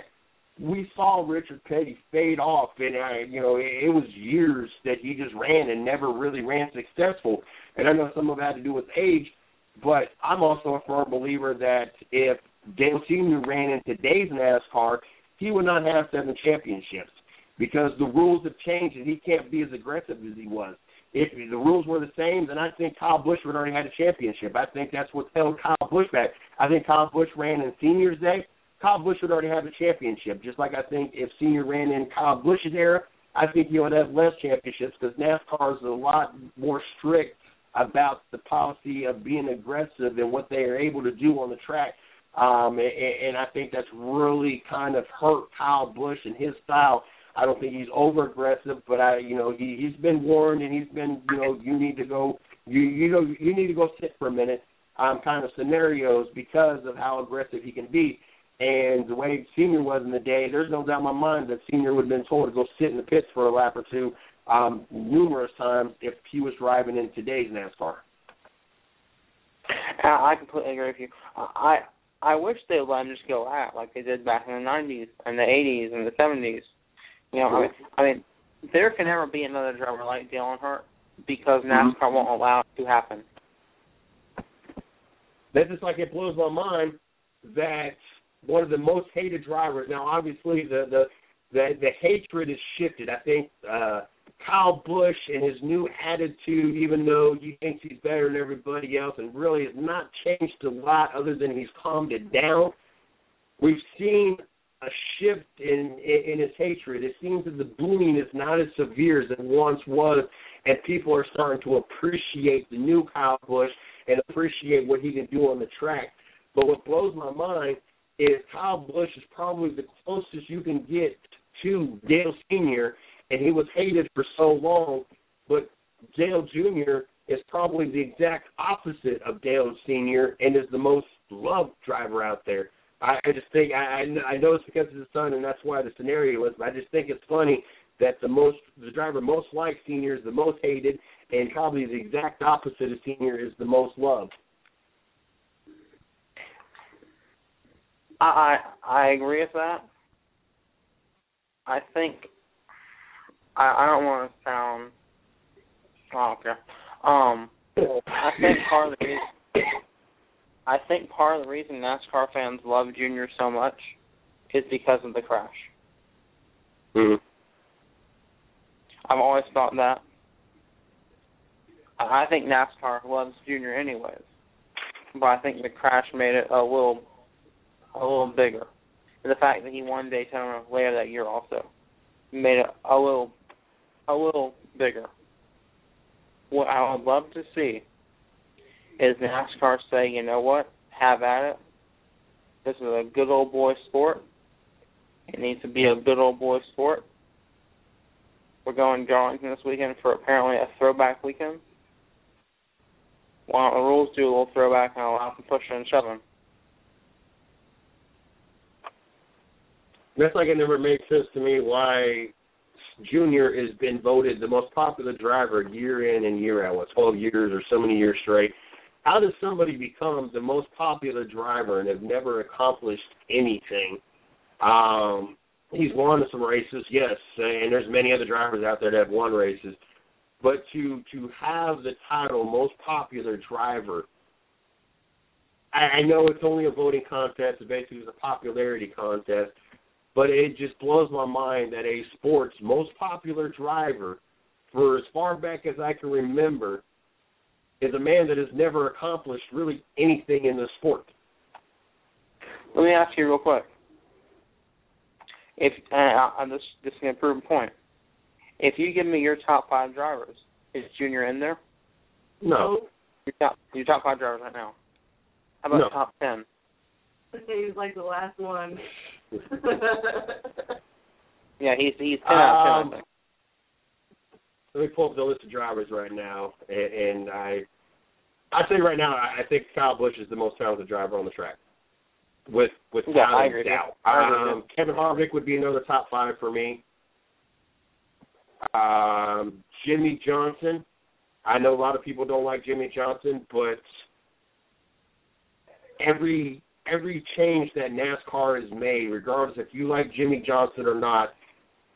we saw Richard Petty fade off, and it was years that he just ran and never really ran successful. And I know some of it had to do with age, but I'm also a firm believer that if Dale Sr. ran in today's NASCAR, he would not have 7 championships, because the rules have changed and he can't be as aggressive as he was. If the rules were the same, then I think Kyle Busch would already had a championship. I think that's what held Kyle Busch back. I think Kyle Busch ran in Senior's day, Kyle Busch would already have a championship. Just like I think if Senior ran in Kyle Busch's era, I think he would have less championships, because NASCAR is a lot more strict about the policy of being aggressive and what they are able to do on the track. And I think that's really kind of hurt Kyle Busch and his style. I don't think he's over aggressive, but he's been warned, and he's been you need to go sit for a minute kind of scenarios because of how aggressive he can be. And the way Senior was in the day, there's no doubt in my mind that Senior would have been told to go sit in the pits for a lap or two numerous times if he was driving in today's NASCAR.
I completely agree with you. I wish they would let him just go out like they did back in the 90s and the 80s and the 70s. I mean, there can never be another driver like Dale Earnhardt, because NASCAR won't allow it to happen.
That's just like, it blows my mind that one of the most hated drivers. Now, obviously, the hatred has shifted. I think Kyle Busch and his new attitude, even though he thinks he's better than everybody else, and really has not changed a lot other than he's calmed it down. We've seen a shift in his hatred. It seems that the bullying is not as severe as it once was, and people are starting to appreciate the new Kyle Busch and appreciate what he can do on the track. But what blows my mind is Kyle Busch is probably the closest you can get to Dale Sr., and he was hated for so long, but Dale Jr. is probably the exact opposite of Dale Sr. and is the most loved driver out there. I just think, I know it's because of his son, and that's why the scenario is, but I just think it's funny that the driver most liked Senior is the most hated, and probably the exact opposite of Senior is the most loved.
I agree with that. I think I don't want to sound I think part of the reason NASCAR fans love Junior so much is because of the crash.
Mm-hmm.
I've always thought that. I think NASCAR loves Junior anyways, but I think the crash made it a little bigger. And the fact that he won Daytona later that year also made it a little bigger. What I would love to see is NASCAR say, you know what, have at it. This is a good old boy sport. It needs to be a good old boy sport. We're going to Darlington this weekend for apparently a throwback weekend. Why don't the rules do a little throwback and allow some pushing and shoving?
That's like it never made sense to me why Junior has been voted the most popular driver year in and year out, 12 years or so many years straight. How does somebody become the most popular driver and have never accomplished anything He's won some races, yes, and there's many other drivers out there that have won races. But to have the title most popular driver, I know it's only a voting contest, basically it's a popularity contest, but it just blows my mind that a sport's most popular driver, for as far back as I can remember, is a man that has never accomplished really anything in the sport.
Let me ask you real quick. If this is going to prove a point. If you give me your top 5 drivers, is Junior in there?
No.
Your top 5 drivers right now. How about top 10?
He's like the last one.
Yeah, he's 10 out of 10, I think.
Let me pull up the list of drivers right now, and I say right now, I think Kyle Busch is the most talented driver on the track, without a doubt. Kevin Harvick would be another top 5 for me. Jimmy Johnson. I know a lot of people don't like Jimmy Johnson, but every change that NASCAR has made, regardless if you like Jimmy Johnson or not,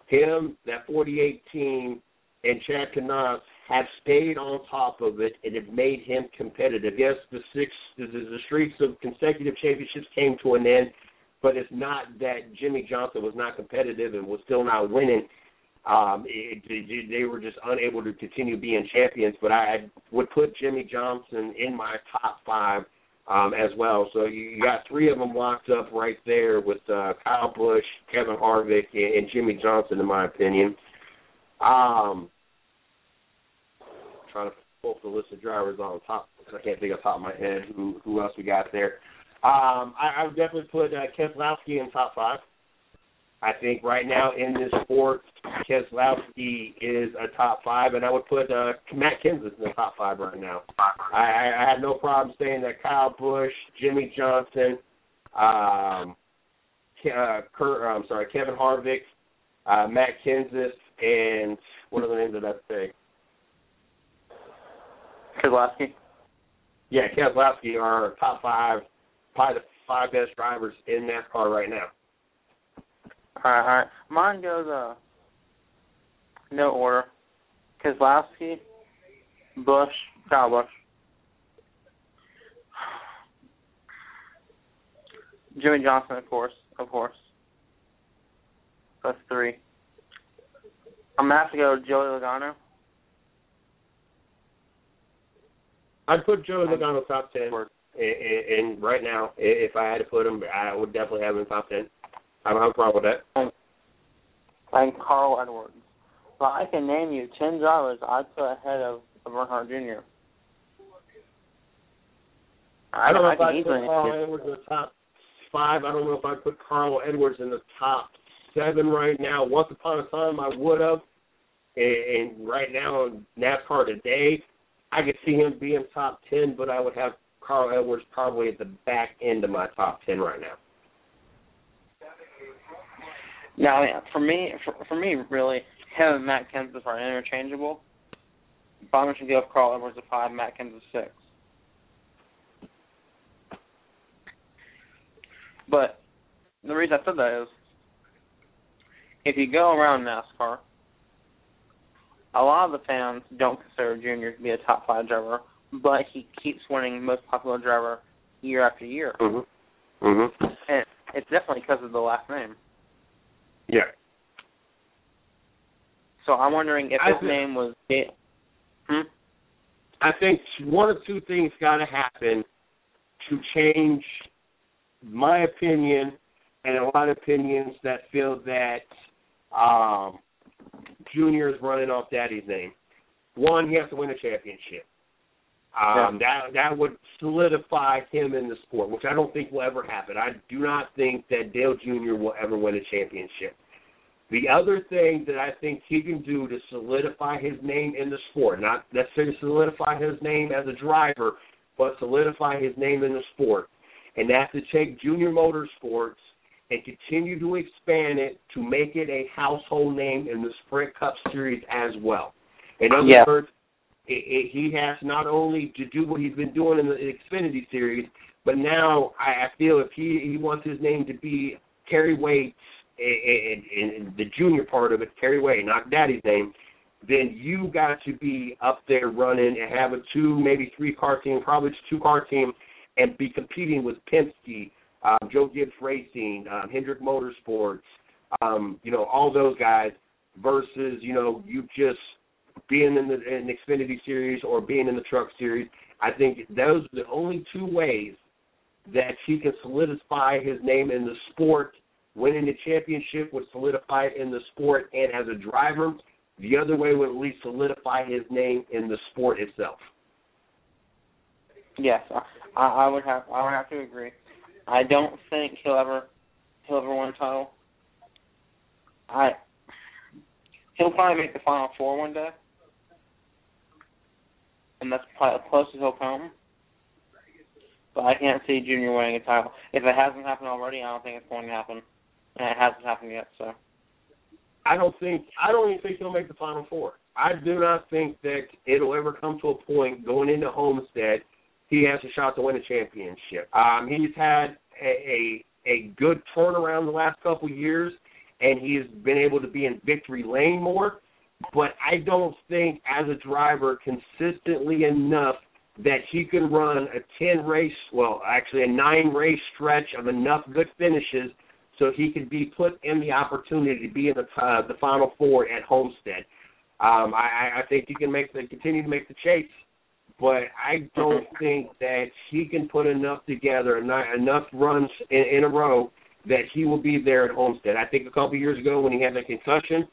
him, that 48 team, and Chad Knaus have stayed on top of it and have made him competitive. Yes, the streaks of consecutive championships came to an end, but it's not that Jimmy Johnson was not competitive and was still not winning. They were just unable to continue being champions, but I would put Jimmy Johnson in my top 5 as well. So you got 3 of them locked up right there with Kyle Busch, Kevin Harvick, and Jimmy Johnson, in my opinion. Trying to pull up the list of drivers on top because I can't think off the top of my head who else we got there. I would definitely put Keselowski in top 5. I think right now in this sport, Keselowski is a top 5, and I would put Matt Kenseth in the top 5 right now. I have no problem saying that Kyle Busch, Jimmy Johnson, Kevin Harvick, Matt Kenseth, and what other names did I say?
Keselowski?
Yeah, Keselowski are top 5, probably the 5 best drivers in NASCAR right now.
All right. Mine goes no order. Keselowski, Busch, Kyle Busch. Jimmy Johnson, of course. That's 3. I'm going to have to go Joey Logano.
I'd put Joey Logano top 10. And right now, if I had to put him, I would definitely have him top 10. I don't have a problem with that.
And Carl Edwards. Well, I can name you 10 drivers I'd put ahead of Earnhardt Jr.
I don't know if I'd put Carl Edwards in the top 5. I don't know if I'd put Carl Edwards in the top 7 right now. Once upon a time, I would have. And right now, in NASCAR today, I could see him being top 10, but I would have Carl Edwards probably at the back end of my top 10 right now.
Now, for me, really, him and Matt Kenseth are interchangeable. But I'm going to give Carl Edwards a 5, Matt Kenseth 6. But the reason I said that is, if you go around NASCAR, a lot of the fans don't consider Junior to be a top 5 driver, but he keeps winning most popular driver year after year.
Mm-hmm. Mm-hmm.
And it's definitely because of the last name.
Yeah.
So I'm wondering if his name was...
I think one of 2 things got to happen to change my opinion and a lot of opinions that feel that Junior is running off Daddy's name. 1, he has to win a championship. That would solidify him in the sport, which I don't think will ever happen. I do not think that Dale Jr. will ever win a championship. The other thing that I think he can do to solidify his name in the sport, not necessarily solidify his name as a driver, but solidify his name in the sport, and that's to take Junior Motorsports and continue to expand it to make it a household name in the Sprint Cup Series as well. In other words, he has not only to do what he's been doing in the Xfinity Series, but now I feel if he wants his name to be carry weights in the junior part of it, carry weight, not daddy's name, then you got to be up there running and have a 2, maybe 3-car team, probably just 2-car team, and be competing with Penske, Joe Gibbs Racing, Hendrick Motorsports, all those guys, versus, you just being in the Xfinity Series or being in the Truck Series. I think those are the only 2 ways that he can solidify his name in the sport. Winning the championship would solidify it in the sport, and as a driver, the other way would at least solidify his name in the sport itself.
Yes, I would have to agree. I don't think he'll ever win a title. He'll probably make the Final Four one day, and that's probably as close as he'll come. But I can't see Junior winning a title. If it hasn't happened already, I don't think it's going to happen, and it hasn't happened yet. So
I don't even think he'll make the Final Four. I do not think that it'll ever come to a point going into Homestead he has a shot to win a championship. He's had a good turnaround the last couple of years, and he has been able to be in victory lane more. But I don't think as a driver consistently enough that he can run a 9-race stretch of enough good finishes so he could be put in the opportunity to be in the Final Four at Homestead. I think he can continue to make the chase, but I don't think that he can put enough together, enough runs in a row that he will be there at Homestead. I think a couple years ago when he had the concussion,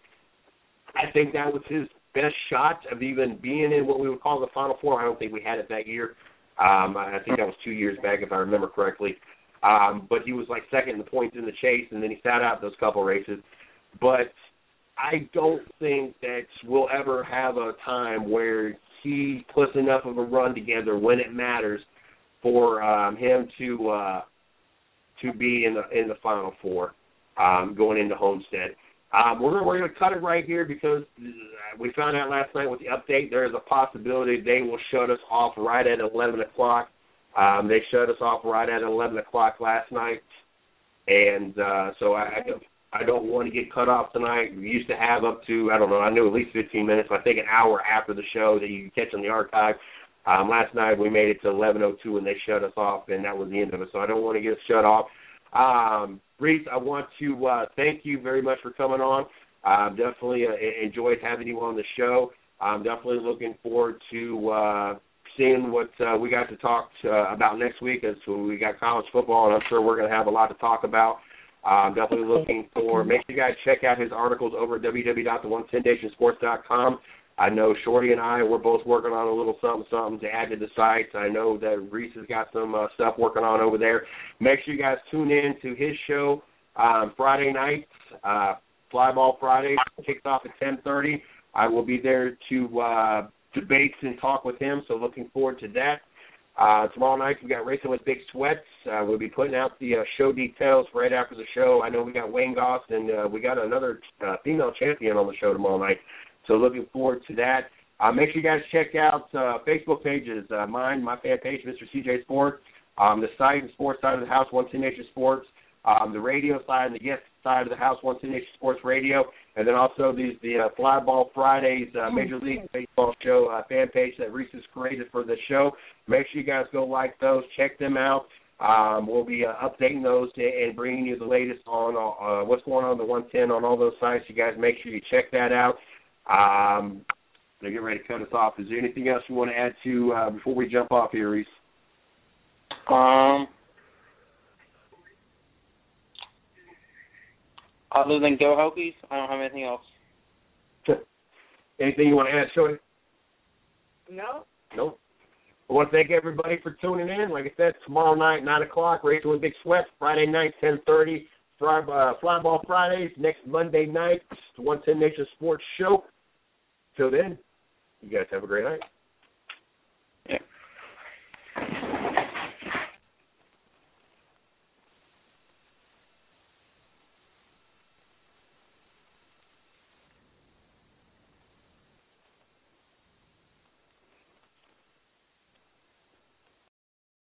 I think that was his best shot of even being in what we would call the Final Four. I don't think we had it that year. I think that was 2 years back, if I remember correctly. But he was like second in the points in the chase, and then he sat out those couple races. But I don't think that we'll ever have a time where he puts enough of a run together when it matters for him to be in the Final Four going into Homestead. We're going to cut it right here because we found out last night with the update there is a possibility they will shut us off right at 11 o'clock. They shut us off right at 11 o'clock last night, and so I don't want to get cut off tonight. We used to have up to, I knew at least 15 minutes, I think an hour after the show that you can catch on the archive. Last night we made it to 11:02 and they shut us off, and that was the end of it, so I don't want to get shut off. Reese, I want to thank you very much for coming on. Definitely enjoyed having you on the show. I'm definitely looking forward to seeing what we got to talk about next week, as we got college football, and I'm sure we're going to have a lot to talk about. Definitely looking for, make sure you guys check out his articles over at www.the110nationsports.com. I know Shorty and I, we're both working on a little something to add to the site. I know that Reese has got some stuff working on over there. Make sure you guys tune in to his show Friday nights, Flyball Fridays, kicks off at 10:30. I will be there to debate and talk with him, so looking forward to that. Tomorrow night we got Racing with Big Sweats. We'll be putting out the show details right after the show. I know we got Wayne Goss, and we got another female champion on the show tomorrow night. So looking forward to that. Make sure you guys check out Facebook pages. Mine, my fan page, Mr. CJ Sports. The site and sports side of the house, 110 Nation Sports. The radio side and the guest side of the house, 110 Nation Sports Radio. And then also the Flyball Fridays Major League Baseball show fan page that Reese has created for the show. Make sure you guys go like those. Check them out. We'll be updating those and bringing you the latest on what's going on the 110 on all those sites. You guys make sure you check that out. They're getting ready to cut us off. Is there anything else you want to add to before we jump off here, Reese?
Other than Go Hokies, I don't have anything else.
Anything you want to add, Shorty?
No.
Nope. I want to thank everybody for tuning in. Like I said, tomorrow night, 9 o'clock, Racing with Big Sweat. Friday night, 10:30. Flyball Fridays. Next Monday night, the 110 Nation Sports Show. Till then, you guys have a great night.